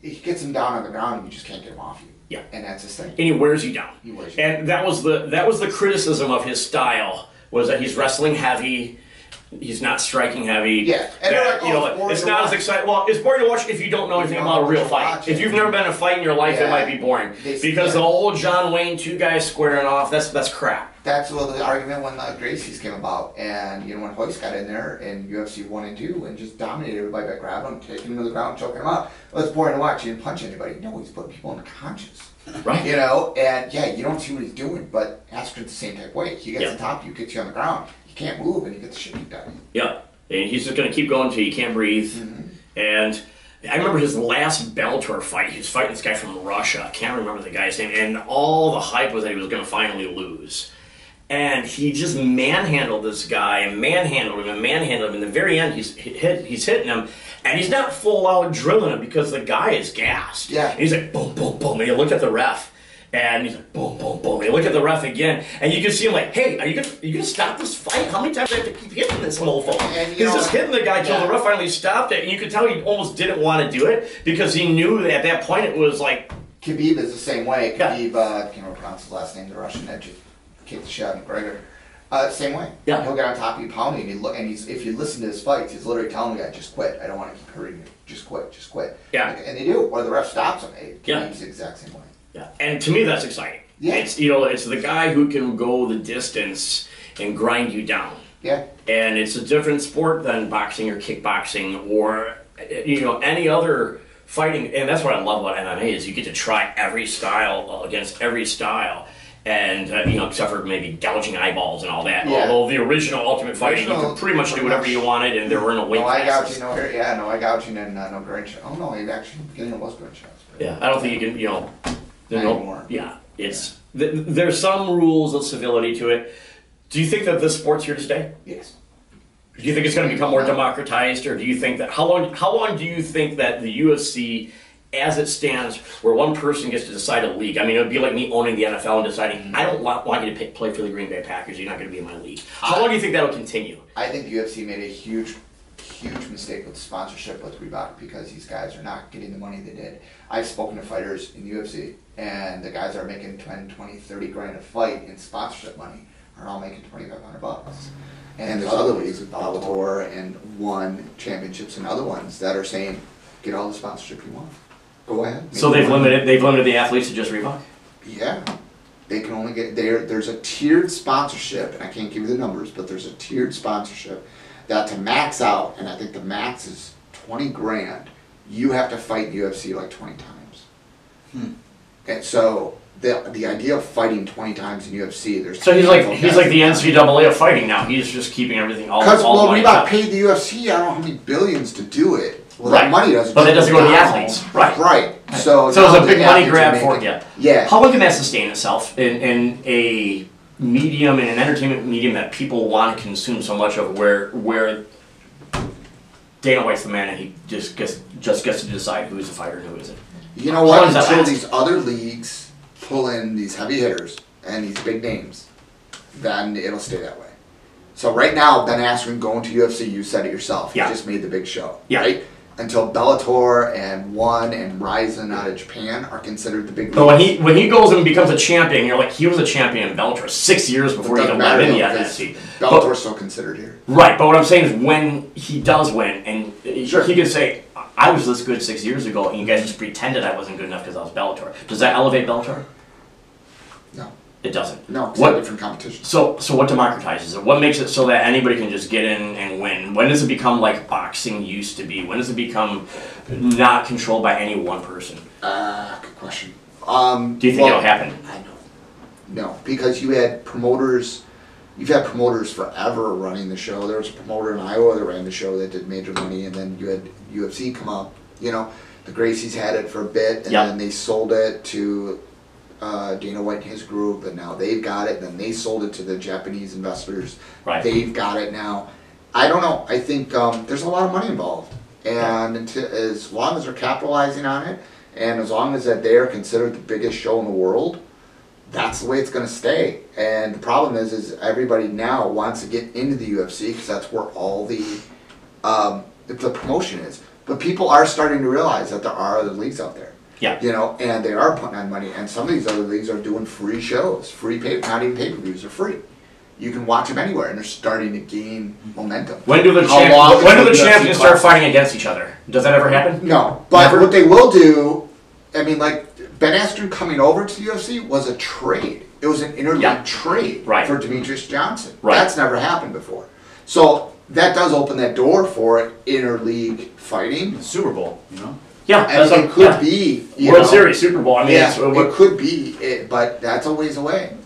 He gets him down on the ground, and you just can't get him off you. Yeah, and that's his thing. And he wears you down. And that was the criticism of his style, was that he's wrestling heavy, he's not striking heavy. Yeah, and it's not as exciting. Well, it's boring to watch if you don't know anything about a real fight. If you've never been in a fight in your life, it might be boring because the old John Wayne, two guys squaring off, that's crap. That's the argument when Gracie's came about, and when Hoist got in there in UFC 1 and 2 and just dominated everybody by grabbing him, taking him to the ground, choking him out. Well, it's boring to watch. He didn't punch anybody. No, he's putting people unconscious. Right. And you don't see what he's doing, but Askren's the same type of way. He gets on top of you, gets you on the ground. You can't move, and you get the shit beat out of you. Yeah, and he's just going to keep going until you can't breathe. Mm-hmm. And I remember his last Bellator fight. He was fighting this guy from Russia. I can't remember the guy's name. And all the hype was that he was going to finally lose. and he just manhandled this guy and manhandled him and manhandled him. In the very end, he's hitting him, and he's not full out drilling him because the guy is gassed. Yeah. And he's like, boom, boom, boom, and he looked at the ref. And he's like, boom, boom, boom. And he looked at the ref again, and you can see him like, hey, are you gonna stop this fight? How many times do I have to keep hitting this mofo? He's just hitting the guy till the ref finally stopped it. And you could tell he almost didn't want to do it because he knew that at that point it was like... Khabib is the same way. Khabib, I can't pronounce his last name, the Russian that just kicked the shit out of McGregor. Same way. Yeah. He'll get on top of you, pounding, and if you listen to his fights, he's literally telling the guy, just quit. I don't want to keep hurting you. Just quit, just quit. Yeah. And they do. Or the ref stops him. Khabib's the exact same way. Yeah. And to me, that's exciting. Yeah. It's, it's the guy who can go the distance and grind you down. Yeah. And it's a different sport than boxing or kickboxing or, any other fighting. And that's what I love about MMA is you get to try every style against every style. And, except for maybe gouging eyeballs and all that. Yeah. Although the original Ultimate Fighting, you could pretty much do whatever you wanted and there were no weight classes. No eye gouging and no groin shots. Oh, no, actually, in the beginning it was groin shots. Yeah, I don't think you can, anymore. Yeah, it's there's some rules of civility to it. Do you think that this sport's here to stay? Yes. Do you think it's going to become more democratized, or do you think that how long do you think that the UFC, as it stands, where one person gets to decide a league? I mean, it would be like me owning the NFL and deciding I don't want you to play for the Green Bay Packers. You're not going to be in my league. How long do you think that will continue? I think UFC made a huge mistake with sponsorship with Reebok because these guys are not getting the money they did. I've spoken to fighters in the UFC, and the guys that are making 10, 20, 30 grand a fight in sponsorship money are all making $2,500. And there's other leagues with Bellator and won championships and other ones that are saying, get all the sponsorship you want. Go ahead. So they've limited the athletes to just Reebok? Yeah. They can only get there's a tiered sponsorship, and I can't give you the numbers, but there's a tiered sponsorship that to max out, and I think the max is 20 grand, you have to fight in UFC like 20 times. And so the idea of fighting 20 times in UFC, there's so he's like the NCAA of fighting now. He's just keeping everything all. Because Reebok paid the UFC I don't know how many billions to do it. Well, right. That money doesn't. But that doesn't go to the athletes. Right. Right. So it's a big money grab for you. Yeah. How long can that sustain itself in a medium, in an entertainment medium that people want to consume so much of, where Dana White's the man and he just gets to decide who's a fighter and who isn't? You know what? Until these other leagues pull in these heavy hitters and these big names, then it'll stay that way. So right now, Ben Askren going to UFC, you said it yourself. He just made the big show. Yeah. Right? Until Bellator and ONE and Ryzen out of Japan are considered the big leagues. But when he goes and becomes a champion, you're like, he was a champion in Bellator 6 years before he even went in the NFC. Bellator's still considered here. Right, but what I'm saying is when he does win, and he can say, I was this good 6 years ago, and you guys just pretended I wasn't good enough because I was Bellator. Does that elevate Bellator? No. It doesn't. No, it's a different competition. So what democratizes it? What makes it so that anybody can just get in and win? When does it become like boxing used to be? When does it become not controlled by any one person? Good question. Do you think it'll happen? I know. No, because you've had promoters forever running the show. There was a promoter in Iowa that ran the show that did major money, and then you had UFC come up. The Gracies had it for a bit, and then they sold it to Dana White and his group, and now they've got it. Then they sold it to the Japanese investors. Right. They've got it now. I don't know. I think there's a lot of money involved, and as long as they're capitalizing on it, and as long as that they are considered the biggest show in the world, that's the way it's going to stay. And the problem is everybody now wants to get into the UFC because that's where all the promotion is. But people are starting to realize that there are other leagues out there. Yeah. And they are putting on money. And some of these other leagues are doing free shows, not even pay-per-views, are free. You can watch them anywhere, and they're starting to gain momentum. When do the champions start fighting against each other? Does that ever happen? No. But what they will do, I mean, like Ben Askren coming over to the UFC was a trade. It was an interleague trade for Demetrius Johnson. Right. That's never happened before. So that does open that door for interleague fighting. The Super Bowl, Yeah, it could be World Series, Super Bowl. I mean, it could be, but that's a ways away.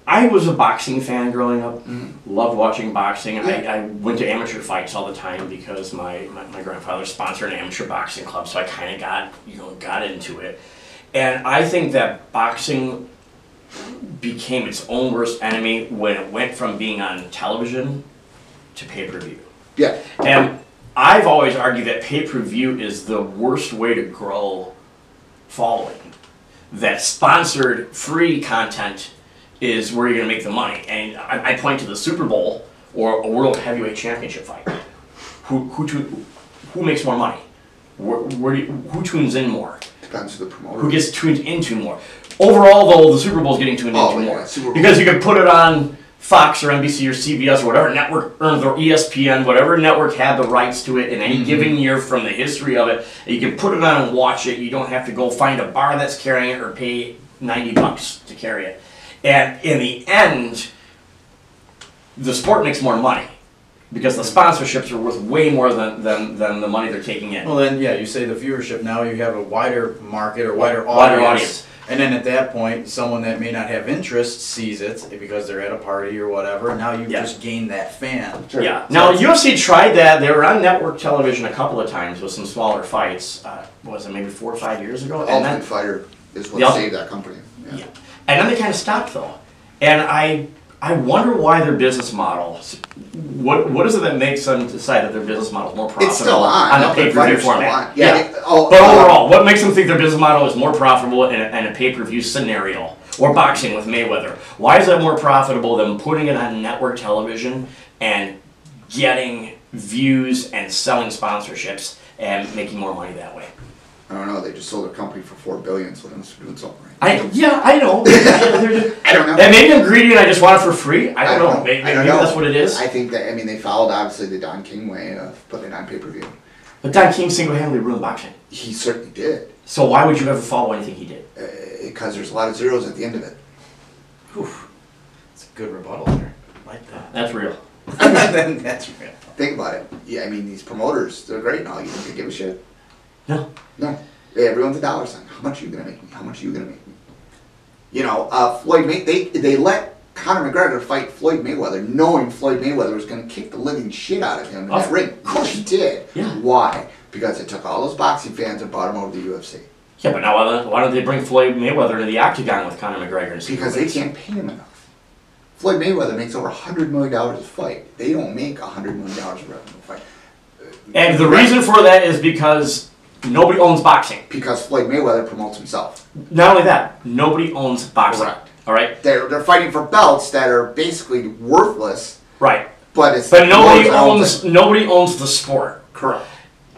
I was a boxing fan growing up. Loved watching boxing. I went to amateur fights all the time because my grandfather sponsored an amateur boxing club, so I kind of got into it. And I think that boxing became its own worst enemy when it went from being on television to pay-per-view. Yeah. And I've always argued that pay-per-view is the worst way to grow following. That sponsored free content is where you're going to make the money. And I point to the Super Bowl or a World Heavyweight Championship fight. Who makes more money? Who tunes in more? Depends on the promoter. Who gets tuned into more? Overall, though, the Super Bowl is getting tuned into more. Because you can put it on Fox or NBC or CBS or whatever network, or ESPN, whatever network had the rights to it in any given year from the history of it. You can put it on and watch it. You don't have to go find a bar that's carrying it or pay $90 to carry it. And in the end, the sport makes more money because the sponsorships are worth way more than the money they're taking in. Well, then, yeah, you say the viewership. Now you have a wider market or wider audience. And then at that point, someone that may not have interest sees it because they're at a party or whatever. Now you've just gained that fan. Sure. Yeah. Now, UFC tried that. They were on network television a couple of times with some smaller fights. What was it, maybe 4 or 5 years ago? Ultimate Fighter is what saved that company. Yeah. And then they kind of stopped, though. And I wonder why their business model, what is it that makes them decide that their business model is more profitable it's still on a pay-per-view format? Yeah. But overall, what makes them think their business model is more profitable in a pay-per-view scenario? Or boxing with Mayweather. Why is that more profitable than putting it on network television and getting views and selling sponsorships and making more money that way? I don't know. They just sold their company for $4 billion, so they must be doing something right. I know. I don't know. And maybe I'm greedy and I just want it for free. I don't know. Maybe that's what it is. I think that, they followed, obviously, the Don King way of putting it on pay-per-view. But Don King single-handedly ruined boxing. He certainly did. So why would you ever follow anything he did? Because there's a lot of zeros at the end of it. Oof. That's a good rebuttal there. I like that. That's real. That's real. Think about it. Yeah, these promoters, they're great and all. You think they give a shit? No. No. Everyone's a dollar sign. How much are you going to make me? How much are you going to make me? Floyd they let Conor McGregor fight Floyd Mayweather, knowing Floyd Mayweather was going to kick the living shit out of him in that ring. Of course he did. Yeah. Why? Because it took all those boxing fans and brought them over to the UFC. Yeah, but now why don't they bring Floyd Mayweather into the octagon with Conor McGregor? Because they can't pay him enough. Floyd Mayweather makes over $100 million a fight. They don't make $100 million of revenue a fight. And the reason for that is because nobody owns boxing. Because Floyd Mayweather promotes himself. Not only that, nobody owns boxing. Correct. All right. They're fighting for belts that are basically worthless. Right. But nobody owns the sport. Correct.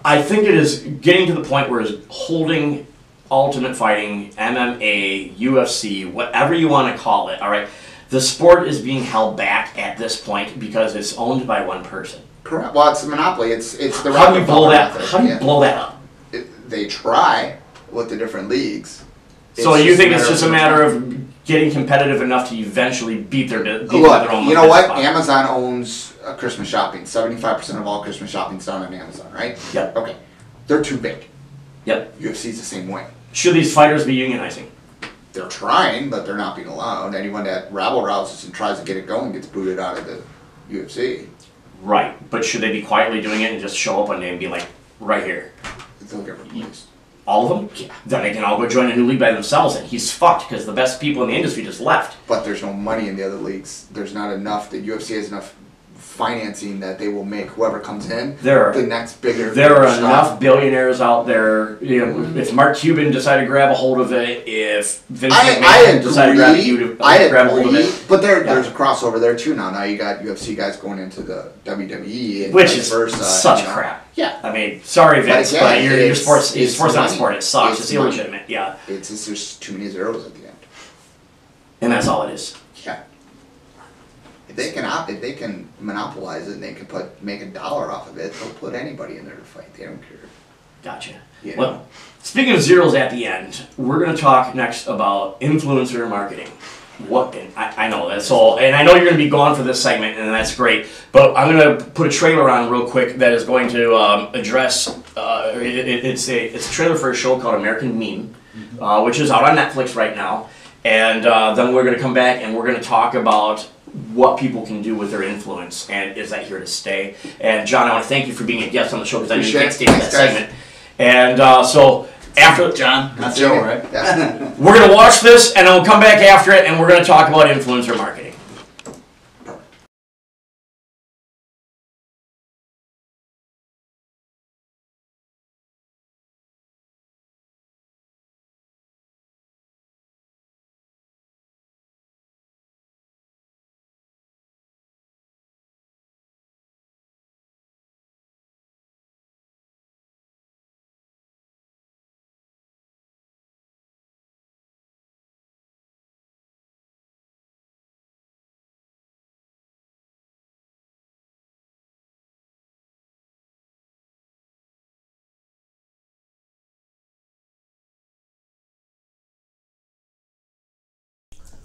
I think it is getting to the point where it's holding Ultimate Fighting, MMA, UFC, whatever you want to call it. All right. The sport is being held back at this point because it's owned by one person. Correct. Well, it's a monopoly. It's the How do you blow that? How do you blow that up? They try with the different leagues. So you think it's just a matter of getting competitive enough to eventually beat their own? Look, you know what? Amazon owns Christmas shopping. 75% of all Christmas shopping is done on Amazon, right? Yep. Okay. They're too big. Yep. UFC's the same way. Should these fighters be unionizing? They're trying, but they're not being allowed. Anyone that rabble-rouses and tries to get it going gets booted out of the UFC. Right, but should they be quietly doing it and just show up one day and be like, right here? They'll get replaced. All of them? Yeah. Then they can all go join a new league by themselves, and he's fucked because the best people in the industry just left. But there's no money in the other leagues. There's not enough. The UFC has enough financing that they will make whoever comes in the next bigger. There are enough billionaires out there. You know, if Mark Cuban decided to grab a hold of it, if Vince McMahon decided to grab a hold of it, but there's a crossover there too now. Now you got UFC guys going into the WWE, and which is versa, such crap. Yeah, I mean, sorry Vince, but your sports not sport. It sucks. It's money. illegitimate. Yeah, it's just there's too many zeros at the end, and that's all it is. Yeah. If they can monopolize it and they can make $1 off of it, they'll put anybody in there to fight. They don't care. Gotcha. Yeah. Well, speaking of zeros at the end, we're going to talk next about influencer marketing. I know that's all, and I know you're going to be gone for this segment, and that's great. But I'm going to put a trailer on real quick that is going to address. It's a trailer for a show called American Meme, which is out on Netflix right now. And then we're going to come back and we're going to talk about what people can do with their influence, and is that here to stay? And John, I want to thank you for being a guest on the show because I know you can't stay in that segment. And so After John, not Joe, right? Yeah. we're going to watch this, and then we'll come back after it, and we're going to talk about influencer marketing.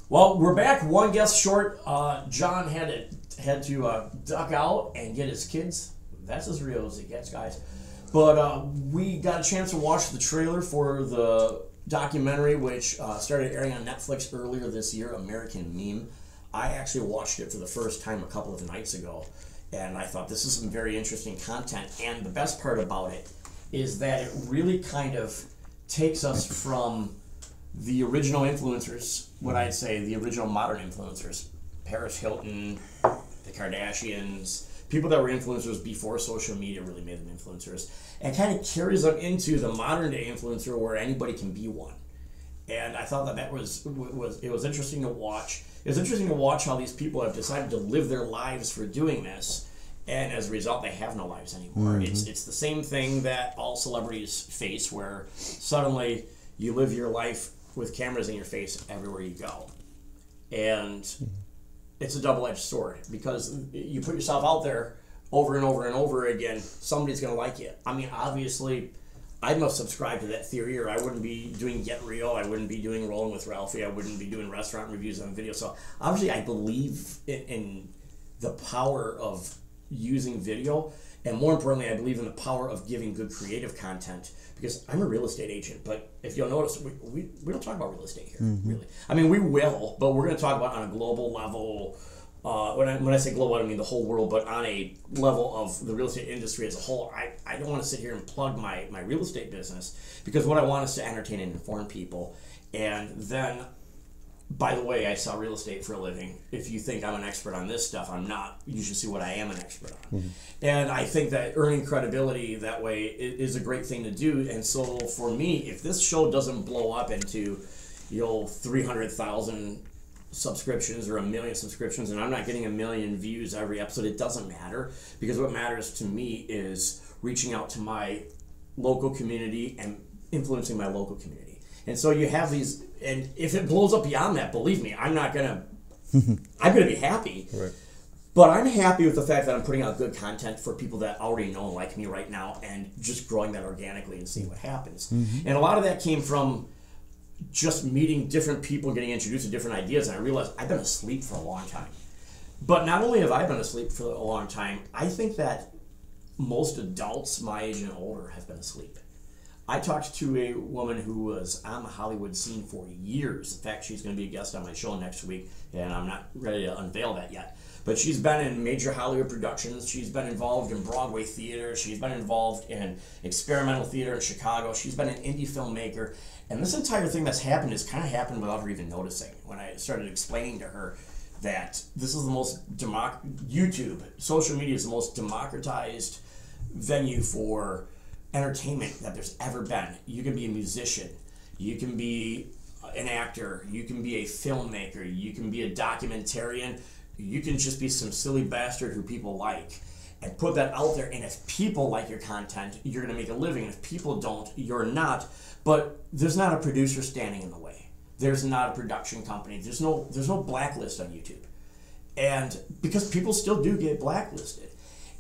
Well, we're back. One guest short. John had to duck out and get his kids. That's as real as it gets, guys. But we got a chance to watch the trailer for the documentary, which started airing on Netflix earlier this year, American Meme. I actually watched it for the first time a couple of nights ago, and I thought this is some very interesting content. And the best part about it is that it really kind of takes us from the original influencers, what I'd say, the original modern influencers, Paris Hilton, the Kardashians, people that were influencers before social media really made them influencers, and kind of carries them into the modern day influencer where anybody can be one. And I thought that was interesting to watch. It was interesting to watch how these people have decided to live their lives for doing this, and as a result, they have no lives anymore. It's the same thing that all celebrities face, where suddenly you live your life with cameras in your face everywhere you go. And it's a double-edged sword, because you put yourself out there over and over and over again, somebody's going to like you. I mean, obviously, I must subscribe to that theory, or I wouldn't be doing Get Real, I wouldn't be doing Rolling with Ralphie, I wouldn't be doing restaurant reviews on video. So obviously I believe in the power of using video, and more importantly, I believe in the power of giving good creative content, because I'm a real estate agent, but if you'll notice, we don't talk about real estate here, really. I mean, we will, but we're going to talk about on a global level. When I say global, I don't mean the whole world, but on a level of the real estate industry as a whole. I don't want to sit here and plug my real estate business, because what I want is to entertain and inform people. And then, by the way, I sell real estate for a living. If you think I'm an expert on this stuff, I'm not. You should see what I am an expert on. And I think that earning credibility that way is a great thing to do. And so for me, if this show doesn't blow up into 300,000 subscriptions or 1 million subscriptions, and I'm not getting 1 million views every episode, it doesn't matter, because what matters to me is reaching out to my local community and influencing my local community. And so you have these, and if it blows up beyond that, believe me, I'm gonna be happy. Right. But I'm happy with the fact that I'm putting out good content for people that already know and like me right now, and just growing that organically and seeing what happens. And a lot of that came from just meeting different people, getting introduced to different ideas, and I realized I've been asleep for a long time. But not only have I been asleep for a long time, I think that most adults my age and older have been asleep. I talked to a woman who was on the Hollywood scene for years. In fact, she's going to be a guest on my show next week, and I'm not ready to unveil that yet. But she's been in major Hollywood productions. She's been involved in Broadway theater. She's been involved in experimental theater in Chicago. She's been an indie filmmaker. And this entire thing that's happened has kind of happened without her even noticing. When I started explaining to her that this is the most YouTube, social media is the most democratized venue for entertainment that there's ever been. You can be a musician, you can be an actor, you can be a filmmaker, you can be a documentarian, you can just be some silly bastard who people like, and put that out there. And if people like your content, you're going to make a living. And if people don't, you're not. But there's not a producer standing in the way. There's not a production company. There's no blacklist on YouTube. And because people still do get blacklisted.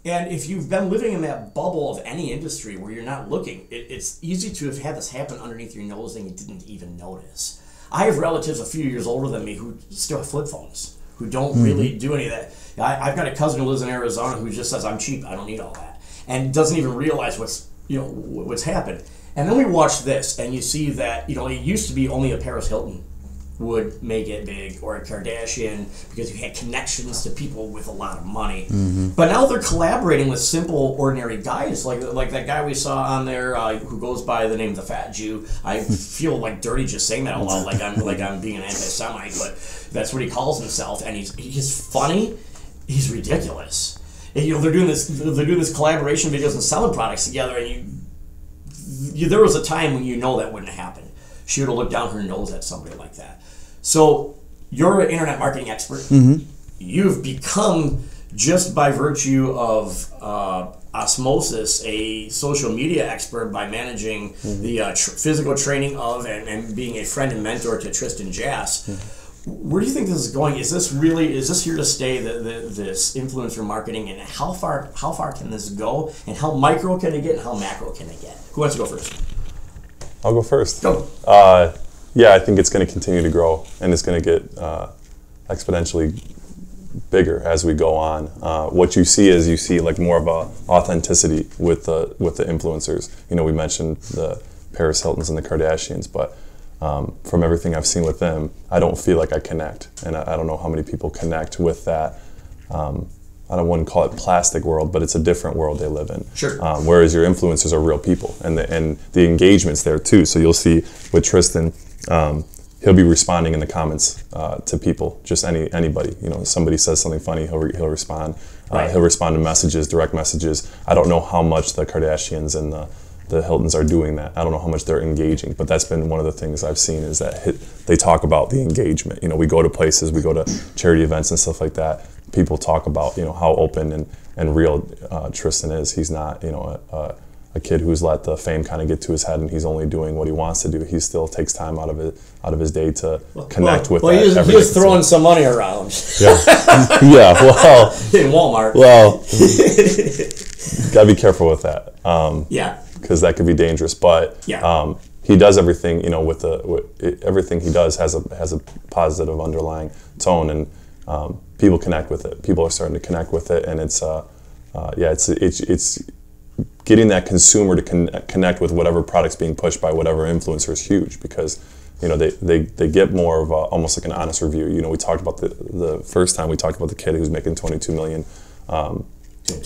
And if you've been living in that bubble of any industry where you're not looking, it's easy to have had this happen underneath your nose and you didn't even notice. I have relatives a few years older than me who still have flip phones, who don't really do any of that. I've got a cousin who lives in Arizona who just says, I'm cheap, I don't need all that. And doesn't even realize what's happened. And then we watch this, and you see that, it used to be only a Paris Hilton would make it big, or a Kardashian, because you had connections to people with a lot of money. But now they're collaborating with simple, ordinary guys, like that guy we saw on there who goes by the name of the Fat Jew. I feel like dirty just saying that out loud, like I'm being an anti-Semite, but that's what he calls himself. And he's funny, he's ridiculous. And, they're doing this collaboration videos and selling products together, and there was a time when that wouldn't happen. She would have looked down her nose at somebody like that. So you're an internet marketing expert. You've become, just by virtue of osmosis, a social media expert by managing the physical training of and being a friend and mentor to Tristan Jass. Where do you think this is going? Is this here to stay, this influencer marketing, and how far can this go, and how micro can it get, and how macro can it get? Who wants to go first? I'll go first. Go. Yeah, I think it's going to continue to grow, and it's going to get exponentially bigger as we go on. What you see like more of a authenticity with the influencers. We mentioned the Paris Hiltons and the Kardashians, but from everything I've seen with them, I don't feel like I connect, and I don't know how many people connect with that. I wouldn't call it plastic world, but it's a different world they live in. Sure. Whereas your influencers are real people, and the engagement's there too. So you'll see with Tristan, he'll be responding in the comments to people, just anybody. Somebody says something funny, he'll respond. Right. He'll respond to messages, direct messages. I don't know how much the Kardashians and the Hiltons are doing that. I don't know how much they're engaging, but that's been one of the things I've seen, is that they talk about the engagement. We go to places, we go to charity events and stuff like that. People talk about how open and real Tristan is. He's not a kid who's let the fame kind of get to his head, and he's only doing what he wants to do. He still takes time out of his day to connect with. Well, he was throwing some money around. Yeah, yeah. Well, in Walmart. Well, gotta be careful with that. Yeah. Because that could be dangerous. But yeah. He does everything. Everything he does has a positive underlying tone, and people connect with it. People are starting to connect with it, and it's getting that consumer to connect with whatever product's being pushed by whatever influencer is huge, because they get more of almost like an honest review. We talked about the first time we talked about the kid who's making $22 million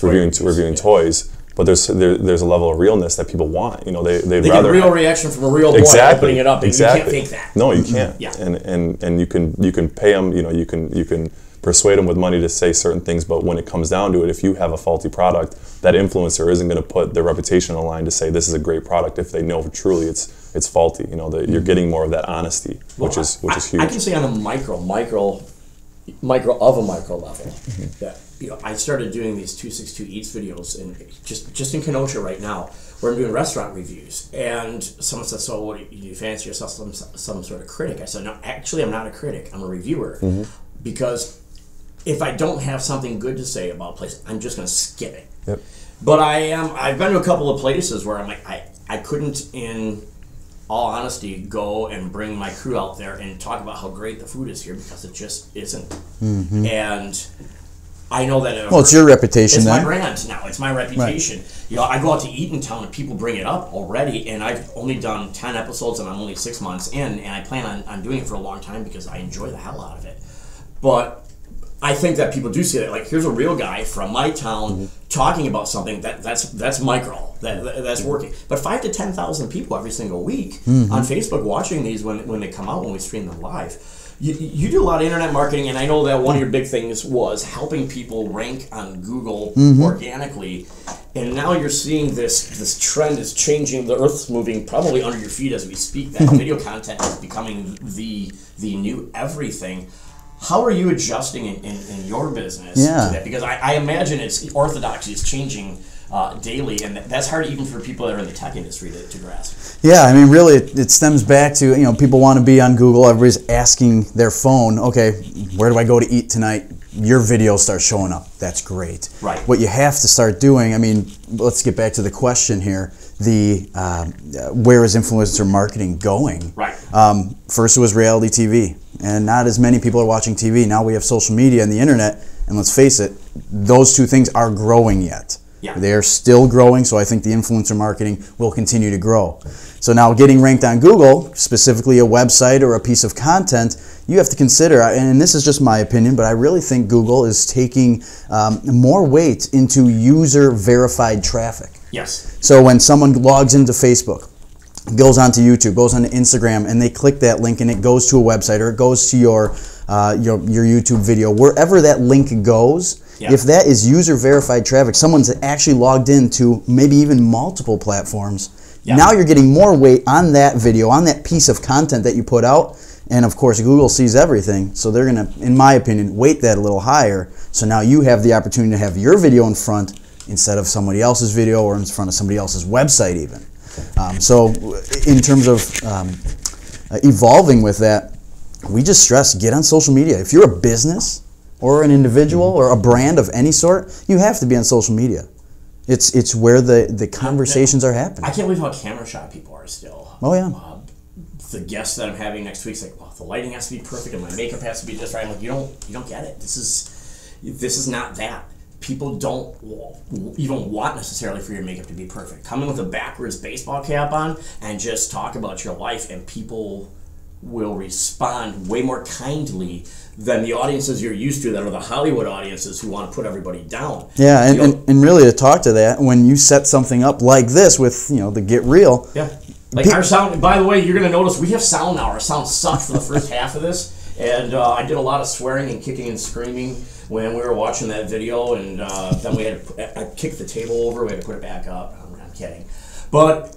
reviewing toys. But there's a level of realness that people want. They'd rather get a real reaction from a real boy opening it up. And exactly. You can't fake that. No, you can't. Yeah. And you can pay them. You can persuade them with money to say certain things. But when it comes down to it, if you have a faulty product, that influencer isn't going to put their reputation on the line to say this is a great product if they know truly it's faulty. That you're getting more of that honesty, which is huge. I can say on a micro of a micro level that I started doing these 262 Eats videos, and just in Kenosha right now, where I'm doing restaurant reviews, and someone said, "So, what do you fancy yourself some sort of critic?" I said, "No, actually, I'm not a critic. I'm a reviewer, because if I don't have something good to say about a place, I'm just going to skip it." Yep. But I've been to a couple of places where I'm like, I couldn't, in all honesty, go and bring my crew out there and talk about how great the food is here, because it just isn't. And I know that it's your reputation. It's then. my brand now. It's my reputation. Right. I go out to eat in town and people bring it up already, and I've only done 10 episodes and I'm only 6 months in, and I plan on doing it for a long time because I enjoy the hell out of it. But I think that people do see that, like, here's a real guy from my town talking about something that's micro, that's working. But 5,000 to 10,000 people every single week on Facebook watching these when they come out, when we stream them live. You do a lot of internet marketing, and I know that one of your big things was helping people rank on Google organically. And now you're seeing this trend is changing. The earth's moving probably under your feet as we speak. That video content is becoming the new everything. How are you adjusting in your business to that? Because I imagine orthodoxy is changing daily, and that's hard even for people that are in the tech industry to grasp. Yeah, I mean, really, it stems back to, people want to be on Google. Everybody's asking their phone, okay, where do I go to eat tonight? Your video starts showing up. That's great. Right. What you have to start doing, I mean, let's get back to the question here. Where is influencer marketing going? Right. First it was reality TV, and not as many people are watching TV. Now we have social media and the internet, and let's face it, those two things are growing yet. Yeah. They're still growing, so I think the influencer marketing will continue to grow. So now getting ranked on Google, specifically a website or a piece of content, you have to consider, and this is just my opinion, but I really think Google is taking more weight into user-verified traffic. Yes. So when someone logs into Facebook, goes onto YouTube, goes onto Instagram, and they click that link and it goes to a website or it goes to your YouTube video, wherever that link goes, if that is user-verified traffic, someone's actually logged into maybe even multiple platforms, now you're getting more weight on that video, on that piece of content that you put out, and of course Google sees everything, so they're going to, in my opinion, weight that a little higher, so now you have the opportunity to have your video in front instead of somebody else's video or in front of somebody else's website even. So in terms of evolving with that, we just stress, get on social media. If you're a business or an individual or a brand of any sort, you have to be on social media. It's where the conversations are happening. I can't believe how camera shy people are still. Oh, yeah. The guests that I'm having next week's like, oh, the lighting has to be perfect and my makeup has to be just right. I'm like, you don't get it. This is not that. People don't even want necessarily for your makeup to be perfect. Come in with a backwards baseball cap on and just talk about your life, and people will respond way more kindly than the audiences you're used to that are the Hollywood audiences who want to put everybody down. Yeah, and really to talk to that, when you set something up like this with, the Get Real. Yeah. Like our sound, by the way, you're going to notice we have sound now. Our sound sucked for the first half of this, and I did a lot of swearing and kicking and screaming when we were watching that video, and then we had I kicked the table over, we had to put it back up. I'm kidding. But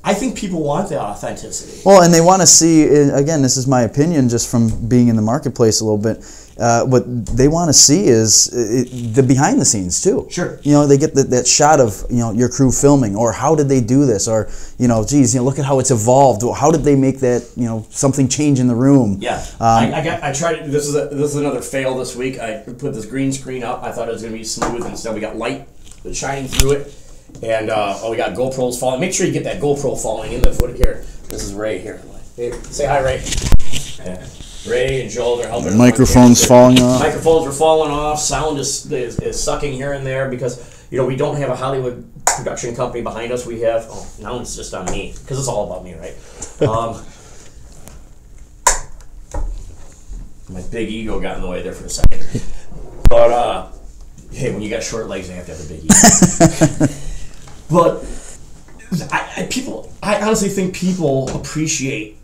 I think people want that authenticity. Well, and they want to see, again, this is my opinion just from being in the marketplace a little bit, what they want to see is the behind the scenes too. Sure. They get that shot of, your crew filming, or how did they do this, or, geez, look at how it's evolved. How did they make that, something change in the room? Yeah. I tried, this is another fail this week. I put this green screen up. I thought it was going to be smooth, instead we got light shining through it. And we got GoPros falling. Make sure you get that GoPro falling in the footage here. This is Ray here. Hey, say hi, Ray. Yeah. Ray and Joel, they're helping. Microphones falling off. Microphones are falling off. Sound is sucking here and there because we don't have a Hollywood production company behind us. We have now it's just on me because it's all about me, right? My big ego got in the way there for a second, but hey, when you got short legs, you have to have a big ego. But I honestly think people appreciate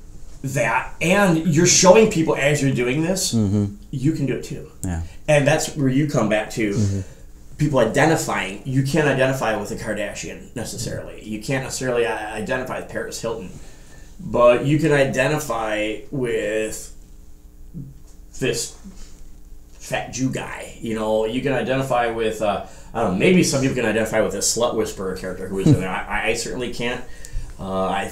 that, and you're showing people as you're doing this, you can do it too. Yeah. And that's where you come back to people identifying. You can't identify with a Kardashian necessarily. You can't necessarily identify with Paris Hilton, but you can identify with this fat Jew guy. You can identify with I don't know, maybe some people can identify with this slut whisperer character who is in there. I certainly can't. I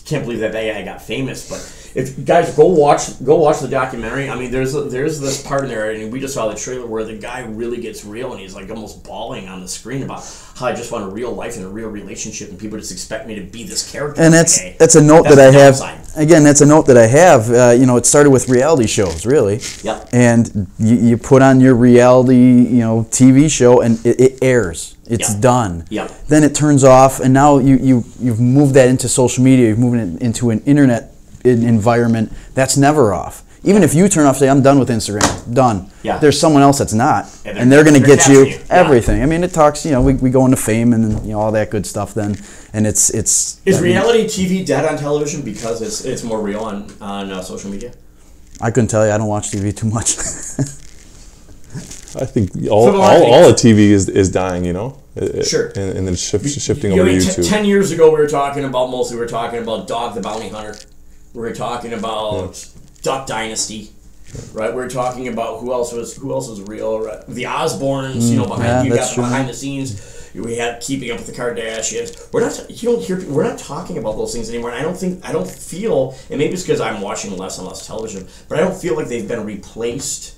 can't believe that guy got famous. But if guys go watch the documentary. I mean, there's this part in there, and we just saw the trailer where the guy really gets real, and he's like almost bawling on the screen about how I just want a real life and a real relationship, and people just expect me to be this character. And that's a note that I have. Again, that's a note that I have. It started with reality shows, really. Yep. And you put on your reality, TV show, and it airs. It's done. Yep. Then it turns off, and now you've moved that into social media. You've moved it into an internet environment that's never off. Even if you turn off, say, I'm done with Instagram, done. Yeah. There's someone else that's not, and they're going to get you everything. Yeah. I mean, it talks, we go into fame and all that good stuff then, and it's. Is reality TV dead on television because it's more real on social media? I couldn't tell you. I don't watch TV too much. I think all of TV is dying, Sure. And then shifting over to YouTube. 10 years ago, we were talking about Dog the Bounty Hunter. We were talking about Duck Dynasty, right? We were talking about who else was real? Right? The Osbournes, behind the scenes. We had Keeping Up with the Kardashians. We're not talking about those things anymore. And I don't feel, and maybe it's because I'm watching less and less television, but I don't feel like they've been replaced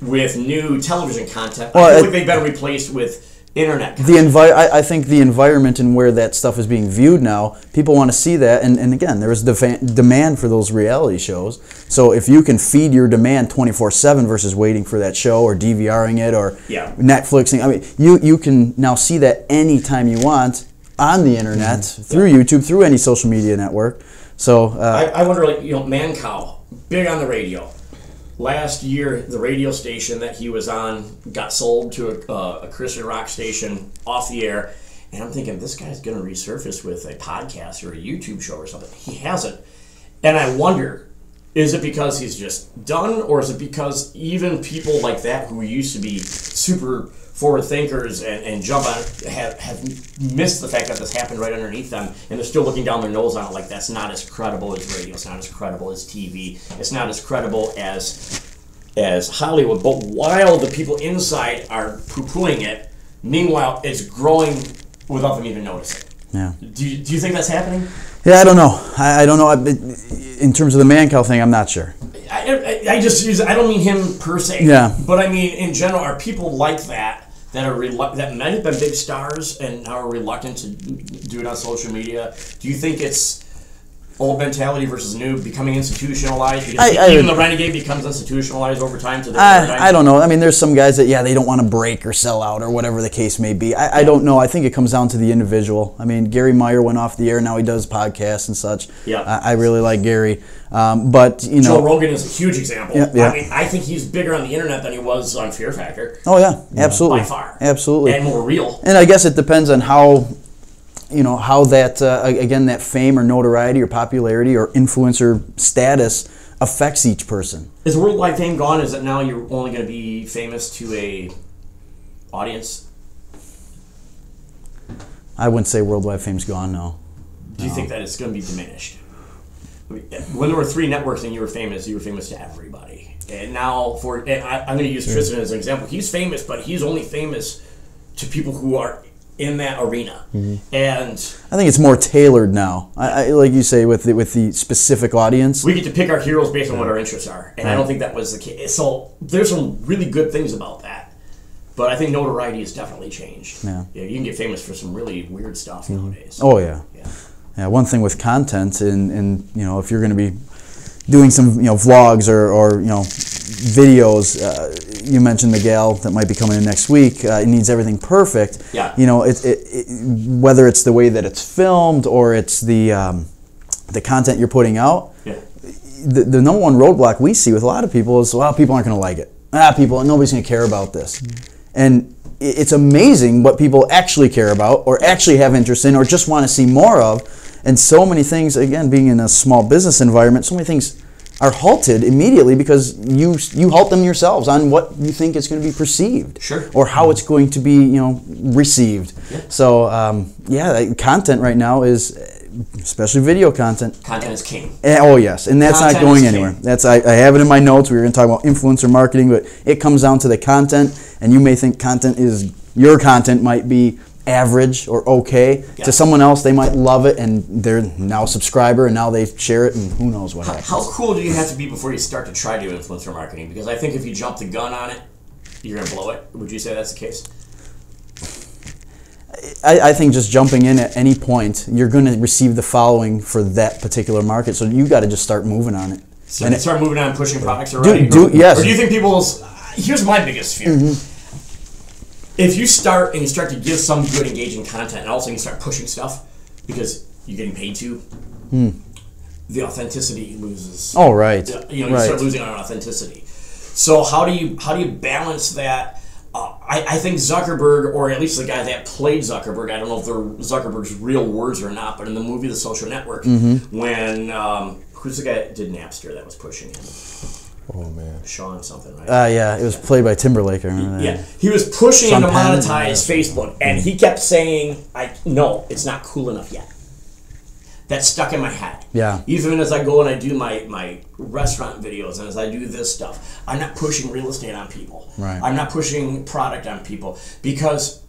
with new television content. I feel like they've been replaced with internet. I think the environment and where that stuff is being viewed now, people want to see that, and again, there is demand for those reality shows. So if you can feed your demand 24/7 versus waiting for that show or DVRing it or Netflixing, I mean, you can now see that anytime you want on the internet through YouTube, through any social media network. So I wonder, like, Man Cow, big on the radio. Last year, the radio station that he was on got sold to a Christian rock station off the air. And I'm thinking, this guy's going to resurface with a podcast or a YouTube show or something. He hasn't. And I wonder, is it because he's just done? Or is it because even people like that who used to be super forward thinkers and jump on it have missed the fact that this happened right underneath them, and they're still looking down their nose on it like that's not as credible as radio, it's not as credible as TV, it's not as credible as Hollywood. But while the people inside are poo-pooing it, meanwhile it's growing without them even noticing. Yeah. Do you think that's happening? Yeah, I don't know. I don't know. In terms of the Man Cow thing, I'm not sure. I just use, I don't mean him per se. Yeah. But I mean in general, are people like that that might have been big stars and are reluctant to do it on social media? Do you think it's old mentality versus new, becoming institutionalized? Because even the renegade becomes institutionalized over time to the I don't know. I mean, there's some guys that, they don't want to break or sell out or whatever the case may be. I don't know. I think it comes down to the individual. I mean, Gary Meyer went off the air. Now he does podcasts and such. Yeah. I really like Gary. But, Joe Rogan is a huge example. Yeah. I mean, I think he's bigger on the internet than he was on Fear Factor. Oh, yeah. Absolutely. By far. Absolutely. And more real. And I guess it depends on how that, again, that fame or notoriety or popularity or influencer status affects each person. Is worldwide fame gone? Is it now you're only going to be famous to a audience? I wouldn't say worldwide fame's gone, no. Do you think that it's going to be diminished? When there were 3 networks and you were famous to everybody. And now, I'm going to use Tristan as an example. He's famous, but he's only famous to people who are in that arena. And I think it's more tailored now. I like you say, with the specific audience. We get to pick our heroes based on what our interests are, and I don't think that was the case. So there's some really good things about that, but I think notoriety has definitely changed. Yeah, you can get famous for some really weird stuff nowadays. Oh yeah. One thing with content, and if you're going to be doing some vlogs or videos. You mentioned the gal that might be coming in next week. It needs everything perfect. Yeah. Whether it's the way that it's filmed or it's the content you're putting out. Yeah. The number one roadblock we see with a lot of people is, well, people aren't going to like it. Nobody's going to care about this. And it's amazing what people actually care about or actually have interest in or just want to see more of. And so many things, again, being in a small business environment, so many things are halted immediately because you halt them yourselves on what you think is going to be perceived, or how it's going to be received. Yeah. So content right now is, especially video content. Content is king. Oh yes, and that's content not going anywhere. That's I have it in my notes. We were going to talk about influencer marketing, but it comes down to the content. And you may think your content might be average or okay. Yeah. To someone else, they might love it, and they're now a subscriber, and now they share it, and who knows what happens. How cool do you have to be before you start to try to do influencer marketing? Because I think if you jump the gun on it, you're going to blow it. Would you say that's the case? I think just jumping in at any point, you're going to receive the following for that particular market. So you got to just start moving on it. So and start moving on and pushing products already? Yes. Or do you think people's... Here's my biggest fear. If you start to give some good engaging content and all of a sudden you start pushing stuff because you're getting paid to, the authenticity loses. Oh, right. You start losing on authenticity. So how do you balance that? I think Zuckerberg, or at least the guy that played Zuckerberg, I don't know if they're Zuckerberg's real words or not, but in the movie The Social Network, when who's the guy that did Napster that was pushing him? Oh man, Sean something, right? It was played by Timberlake. I remember that. Yeah, he was pushing him to monetize Facebook, and he kept saying, "No, it's not cool enough yet." That stuck in my head. Yeah. Even as I go and I do my restaurant videos, and as I do this stuff, I'm not pushing real estate on people. Right. I'm not pushing product on people because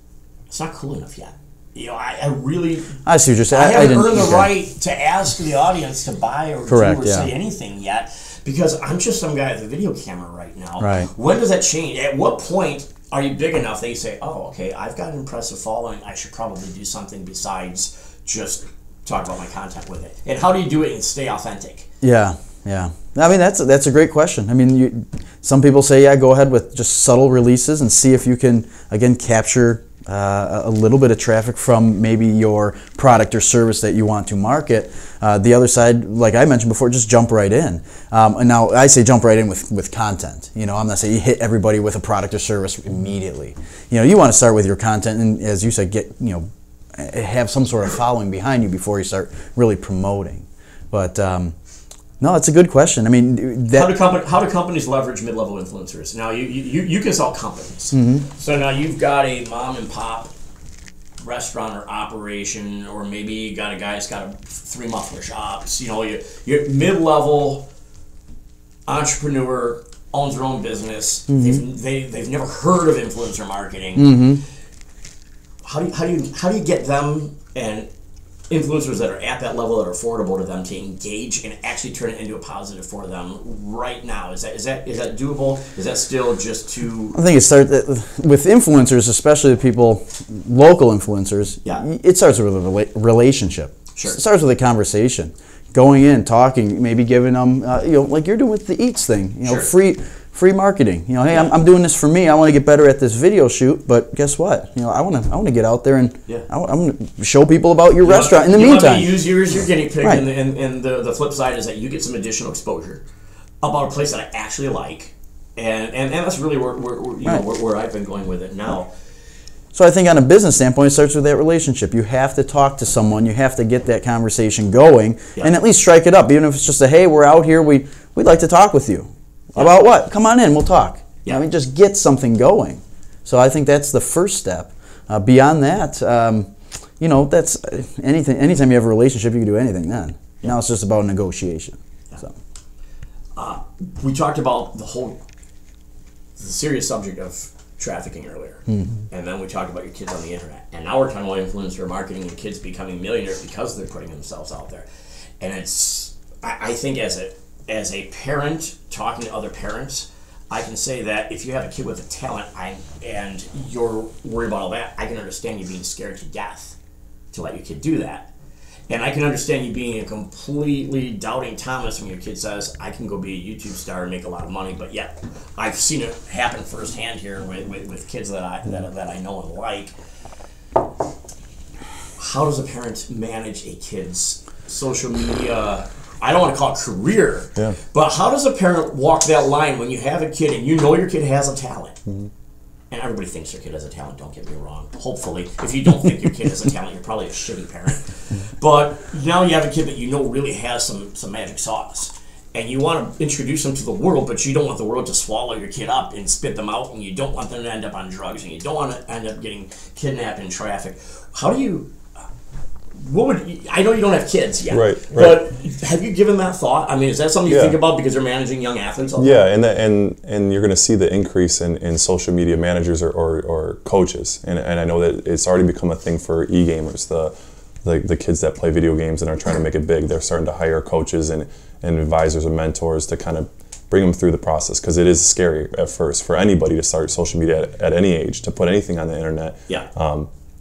it's not cool enough yet. I really... I see what you're saying. I haven't earned the right to ask the audience to buy or do or say anything yet because I'm just some guy with a video camera right now. Right. When does that change? At what point are you big enough that you say, oh, okay, I've got an impressive following, I should probably do something besides just talk about my content with it? And how do you do it and stay authentic? Yeah. I mean, that's a great question. I mean, some people say, yeah, go ahead with just subtle releases and see if you can, again, capture a little bit of traffic from maybe your product or service that you want to market. The other side, like I mentioned before, just jump right in. And now I say jump right in with content. You know, I'm not saying you hit everybody with a product or service immediately. You know, you want to start with your content and, as you said, have some sort of following behind you before you start really promoting. But no, it's a good question. I mean, how do companies leverage mid-level influencers? Now, you consult companies. So now you've got a mom and pop restaurant or operation, or maybe you got a guy that's got 3 muffler shops. You know, you're mid-level entrepreneur, owns their own business. They've never heard of influencer marketing. How do you get them and influencers that are at that level that are affordable to them to engage and actually turn it into a positive for them right now? Is that doable? Is that still just too? I think it starts with influencers, especially the people, local influencers. Yeah. It starts with a relationship. Sure. It starts with a conversation, going in, talking, maybe giving them, like you're doing with the Eats thing. Sure. Free marketing. You know, hey, I'm doing this for me. I want to get better at this video shoot, but guess what? You know, I want to get out there and I'm going to show people about your restaurant. In the meantime, let me use you as your guinea pig, right. and the flip side is that you get some additional exposure about a place that I actually like, and that's really where I've been going with it now. So I think on a business standpoint, it starts with that relationship. You have to talk to someone. You have to get that conversation going, and at least strike it up. Even if it's just a, hey, we're out here. We'd like to talk with you. About what? Come on in, we'll talk. Yeah. I mean, just get something going. So I think that's the first step. Beyond that, that's anything. Anytime you have a relationship, you can do anything then. Yeah. Now it's just about negotiation. Yeah. So. We talked about the serious subject of trafficking earlier. And then we talked about your kids on the internet. And now we're talking about influencer marketing and kids becoming millionaires because they're putting themselves out there. And I think as a parent talking to other parents, I can say that if you have a kid with a talent and you're worried about all that, I can understand you being scared to death to let your kid do that. And I can understand you being a completely doubting Thomas when your kid says, I can go be a YouTube star and make a lot of money, but yet I've seen it happen firsthand here with kids that I know and like. How does a parent manage a kid's social media, I don't want to call it career, but how does a parent walk that line when you have a kid and you know your kid has a talent? And everybody thinks their kid has a talent, don't get me wrong. Hopefully. If you don't think your kid has a talent, you're probably a shitty parent. But now you have a kid that you know really has some magic sauce. And you want to introduce them to the world, but you don't want the world to swallow your kid up and spit them out, and you don't want them to end up on drugs, and you don't want to end up getting kidnapped in traffic. How do you... I know you don't have kids yet, right. But have you given that thought? I mean, is that something you think about because you're managing young athletes? All the time? And you're going to see the increase in social media managers or coaches, and I know that it's already become a thing for e-gamers, the kids that play video games and are trying to make it big. They're starting to hire coaches and advisors and mentors to kind of bring them through the process, because it is scary at first for anybody to start social media at any age, to put anything on the internet.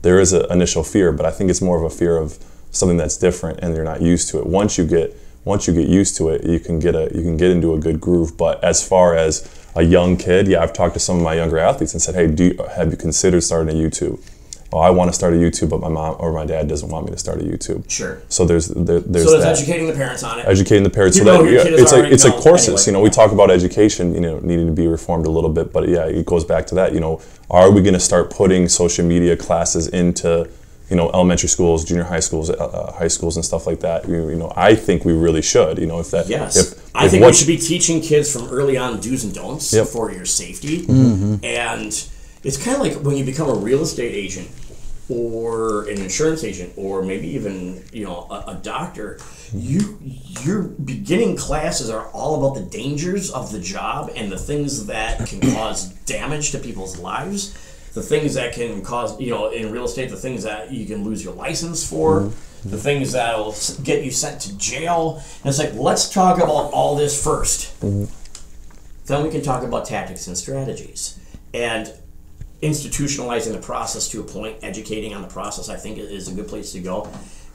There is an initial fear, but I think it's more of a fear of something that's different and you're not used to it. Once you get used to it, you can get into a good groove. But as far as a young kid, I've talked to some of my younger athletes and said, hey, have you considered starting a YouTube? Oh, I want to start a YouTube, but my mom or my dad doesn't want me to start a YouTube. Sure. So there's educating the parents on it. Educating the parents. It's like courses. Anyway. We talk about education, needing to be reformed a little bit, but it goes back to that. Are we going to start putting social media classes into, elementary schools, junior high schools, and stuff like that? I think we really should. I think we should be teaching kids from early on do's and don'ts for your safety, and it's kind of like when you become a real estate agent or an insurance agent or maybe even a doctor. Your beginning classes are all about the dangers of the job and the things that can cause damage to people's lives, the things that can cause, in real estate, the things that you can lose your license for, the things that will get you sent to jail. And it's like, let's talk about all this first. Then we can talk about tactics and strategies. And institutionalizing the process to a point, educating on the process, I think is a good place to go.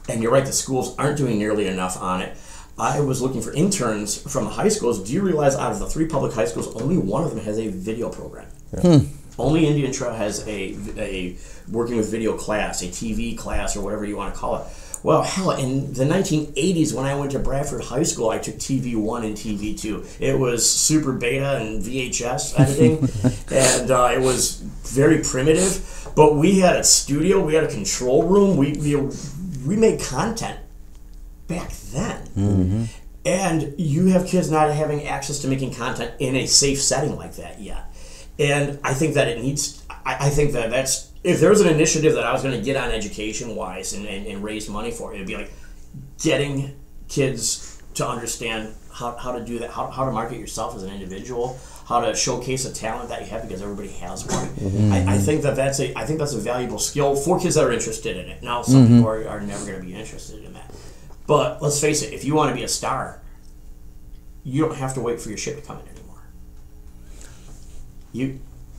And you're right, the schools aren't doing nearly enough on it. I was looking for interns from the high schools. Do you realize out of the 3 public high schools, only one of them has a video program? Yeah. Only Indian Trail has a working with video class, a TV class, or whatever you want to call it. Well, hell, in the 1980s, when I went to Bradford High School, I took TV 1 and TV 2. It was super beta and VHS editing, and it was very primitive. But we had a studio, we had a control room, we made content back then. Mm-hmm. And you have kids not having access to making content in a safe setting like that yet. And I think that it needs, I think that that's, if there was an initiative that I was going to get on education-wise and raise money for, it would be like getting kids to understand how to do that, how to market yourself as an individual, how to showcase a talent that you have, because everybody has one. Mm-hmm. I think that's a valuable skill for kids that are interested in it. Now, some people are never going to be interested in that. But let's face it, if you want to be a star, you don't have to wait for your shit to come in anymore.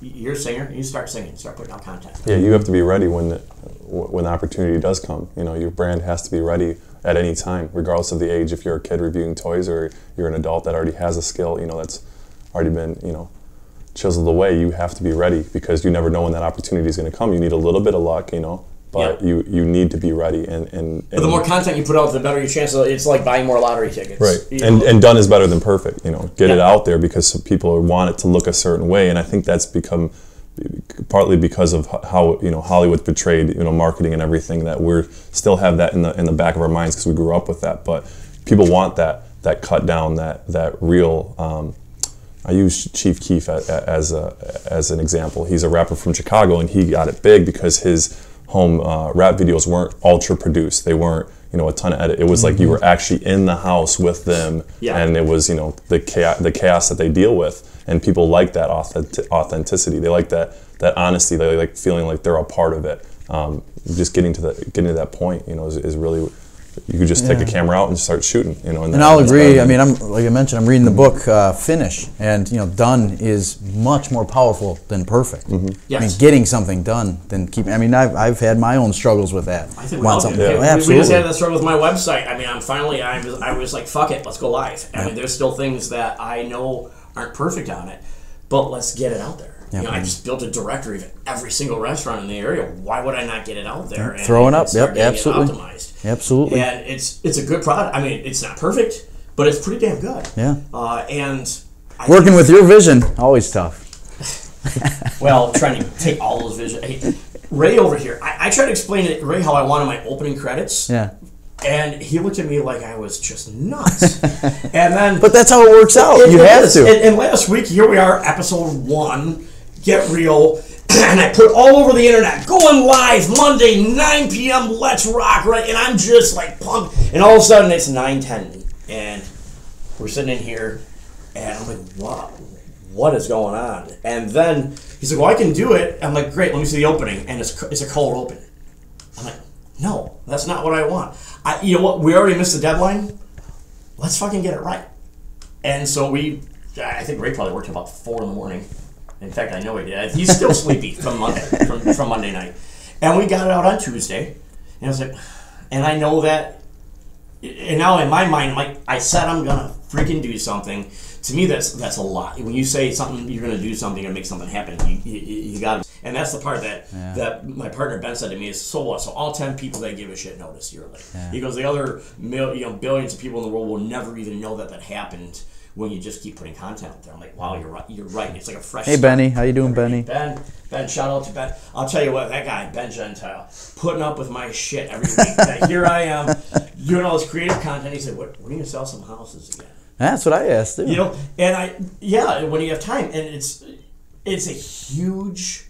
You're a singer, you start singing, start putting out content. Yeah, you have to be ready when the opportunity does come. You know, your brand has to be ready at any time, regardless of the age. If you're a kid reviewing toys or you're an adult that already has a skill, you know, that's already been, you know, chiseled away, you have to be ready, because you never know when that opportunity is going to come. You need a little bit of luck, you know, but you need to be ready. And but the more content you put out, the better your chance. It's like buying more lottery tickets. Right. And done is better than perfect. You know, get it out there, because some people want it to look a certain way. And I think that's become partly because of how, you know, Hollywood portrayed, you know, marketing and everything, that we're still have that in the back of our minds because we grew up with that. But people want that cut down, that real. I use Chief Keef as an example. He's a rapper from Chicago, and he got it big because his home rap videos weren't ultra produced. They weren't, you know, a ton of edit. It was like you were actually in the house with them, and it was, you know, the chaos that they deal with, and people like that authenticity. They like that honesty. They like feeling like they're a part of it. Just getting to that point, you know, is really. You could just take a camera out and start shooting, you know. And I'll agree. I mean, like I mentioned, I'm reading the book Finish, and you know, done is much more powerful than perfect. Mm-hmm. Yes. I mean, getting something done than keeping. I mean, I've had my own struggles with that. I think we all do. We just had that struggle with my website. I mean, I was like, fuck it, let's go live. I mean, there's still things that I know aren't perfect on it, but let's get it out there. You know, I just built a directory of every single restaurant in the area. Why would I not get it out there? And throwing up, absolutely. Optimized. Absolutely. And it's a good product. I mean, it's not perfect, but it's pretty damn good. Yeah. And working with your vision, always tough. Well, trying to take all those visions. Hey, Ray over here, I tried to explain to Ray how I wanted my opening credits. Yeah. And he looked at me like I was just nuts. And then, but that's how it works out. You have to. And last week, here we are, episode 1. Get real, and I put all over the internet, going live Monday, 9 p.m., let's rock, right? And I'm just like pumped, and all of a sudden it's 9:10, and we're sitting in here, and I'm like, wow, what is going on? And then he's like, well, I can do it. I'm like, great, let me see the opening, and it's a cold open. I'm like, no, that's not what I want. You know what, we already missed the deadline. Let's fucking get it right. And so I think Ray probably worked till about 4 in the morning. In fact, I know he did. He's still sleepy from Monday, from Monday night. And we got it out on Tuesday. And I was like, and I know that, and now in my mind, I'm like, I said I'm going to freaking do something. To me, that's a lot. When you say something, you're going to do something and make something happen, you got to. And that's the part that my partner Ben said to me is, so what? So all 10 people that give a shit notice you're late. Yeah. He goes, the other billions of people in the world will never even know that happened when you just keep putting content out there. I'm like, wow, you're right. It's like a fresh Hey, Benny. How you doing, Benny? Ben, shout out to Ben. I'll tell you what, that guy, Ben Gentile, putting up with my shit every week. Here I am, doing all this creative content. He said, what are you going to sell some houses again? That's what I asked, too. You know, and when you have time, and it's a huge,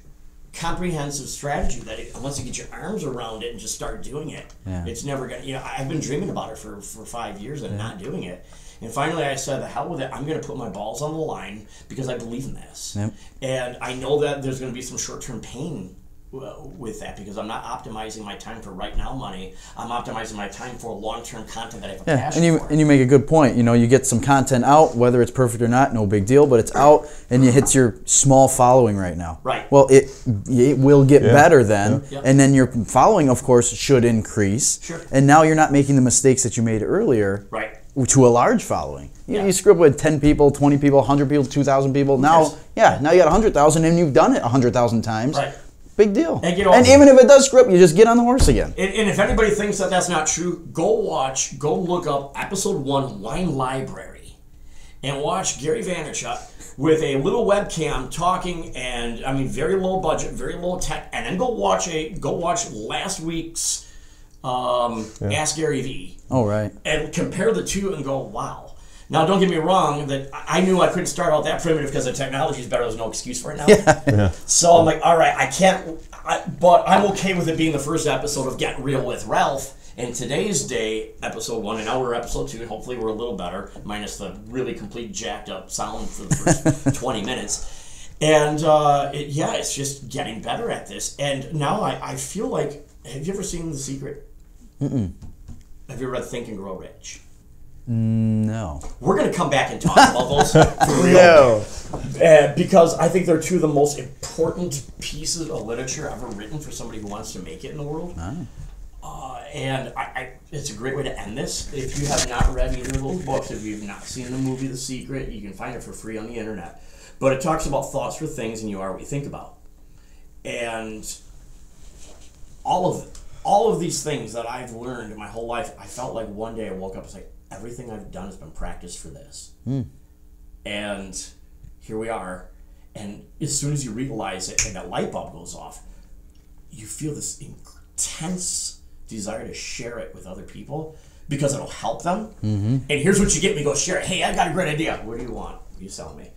comprehensive strategy that unless you get your arms around it and just start doing it, it's never going to, you know, I've been dreaming about it for 5 years and not doing it. And finally I said, the hell with it, I'm going to put my balls on the line because I believe in this. Yep. And I know that there's going to be some short-term pain with that, because I'm not optimizing my time for right now money. I'm optimizing my time for long-term content that I have a passion for. And you make a good point. You know, you get some content out, whether it's perfect or not, no big deal, but it's out and it hits your small following right now. Right. Well, it will get better then, Yeah. and then your following, of course, should increase. Sure. And now you're not making the mistakes that you made earlier. Right. To a large following. You screw up with 10 people, 20 people, 100 people, 2,000 people. Now, now you got 100,000 and you've done it 100,000 times. Right. Big deal. And even if it does screw up, you just get on the horse again. And if anybody thinks that that's not true, go look up episode 1, Wine Library, and watch Gary Vaynerchuk with a little webcam talking, and I mean, very low budget, very low tech, and then go watch last week's Ask Gary V. Oh, right. And compare the two and go, wow. Now, don't get me wrong, that I knew I couldn't start out that primitive because the technology is better. There's no excuse for it now. So I'm like, all right, I can't, but I'm okay with it being the first episode of Get Real with Ralph. And today's day, episode 1, and now we're episode 2, and hopefully we're a little better, minus the really complete jacked up sound for the first 20 minutes. And it's just getting better at this. And now I feel like, have you ever seen The Secret? Mm-mm. Have you ever read Think and Grow Rich? No. We're going to come back and talk about those for real. Because I think they're two of the most important pieces of literature ever written for somebody who wants to make it in the world. And it's a great way to end this. If you have not read either of those books, if you've not seen the movie The Secret, you can find it for free on the internet. But it talks about thoughts for things, and you are what you think about. And all of these things that I've learned in my whole life, I felt like one day I woke up and was like, everything I've done has been practiced for this. And here we are. And as soon as you realize it and that light bulb goes off, you feel this intense desire to share it with other people because it'll help them. And here's what you get me, go share it. Hey, I got a great idea. What do you want? What are you selling me?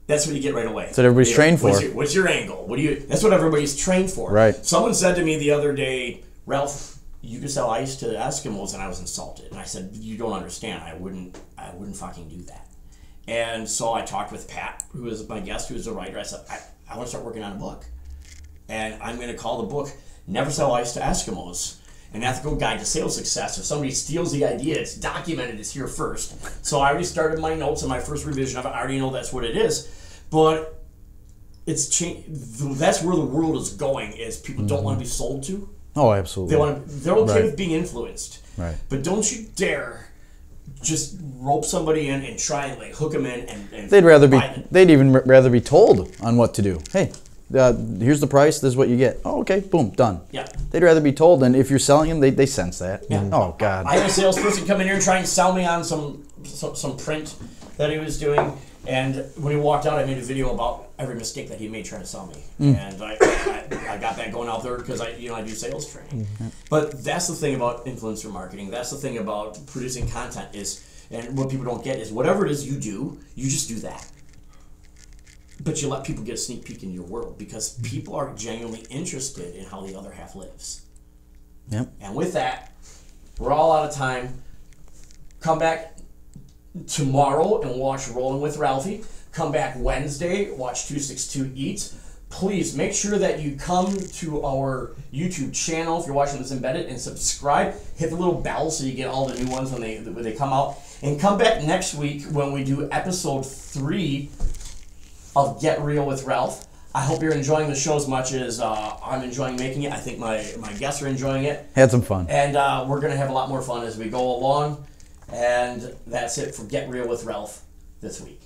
That's what you get right away. That's what everybody's trained for. What's your angle? That's what everybody's trained for. Right. Someone said to me the other day, Ralph, you can sell ice to Eskimos, and I was insulted. And I said, you don't understand. I wouldn't fucking do that. And so I talked with Pat, who is my guest, who is a writer. I said, I want to start working on a book. And I'm going to call the book Never Sell Ice to Eskimos, an ethical guide to sales success. If somebody steals the idea, it's documented, it's here first. So I already started my notes and my first revision of it. I already know that's what it is. But it's that's where the world is going, is people don't want to be sold to. Oh, absolutely. They're okay with being influenced. Right. But don't you dare just rope somebody in and try and like hook them in and they'd even rather be told on what to do. Hey, here's the price, this is what you get. Oh, okay, boom, done. Yeah. They'd rather be told, and if you're selling them, they sense that. Yeah. Oh, God. I had a salesperson come in here and try and sell me on some print that he was doing, and when he walked out, I made a video about every mistake that he made trying to sell me. And I got that going out there because I do sales training. But that's the thing about influencer marketing. That's the thing about producing content and what people don't get is whatever it is you do, you just do that. But you let people get a sneak peek into your world because people are genuinely interested in how the other half lives. Yep. And with that, we're all out of time. Come back tomorrow and watch Rolling with Ralphie. Come back Wednesday, watch 262 Eats. Please make sure that you come to our YouTube channel if you're watching this embedded and subscribe. Hit the little bell so you get all the new ones when they come out. And come back next week when we do episode 3 of Get Real with Ralph. I hope you're enjoying the show as much as I'm enjoying making it. I think my guests are enjoying it. Had some fun. And we're going to have a lot more fun as we go along. And that's it for Get Real with Ralph this week.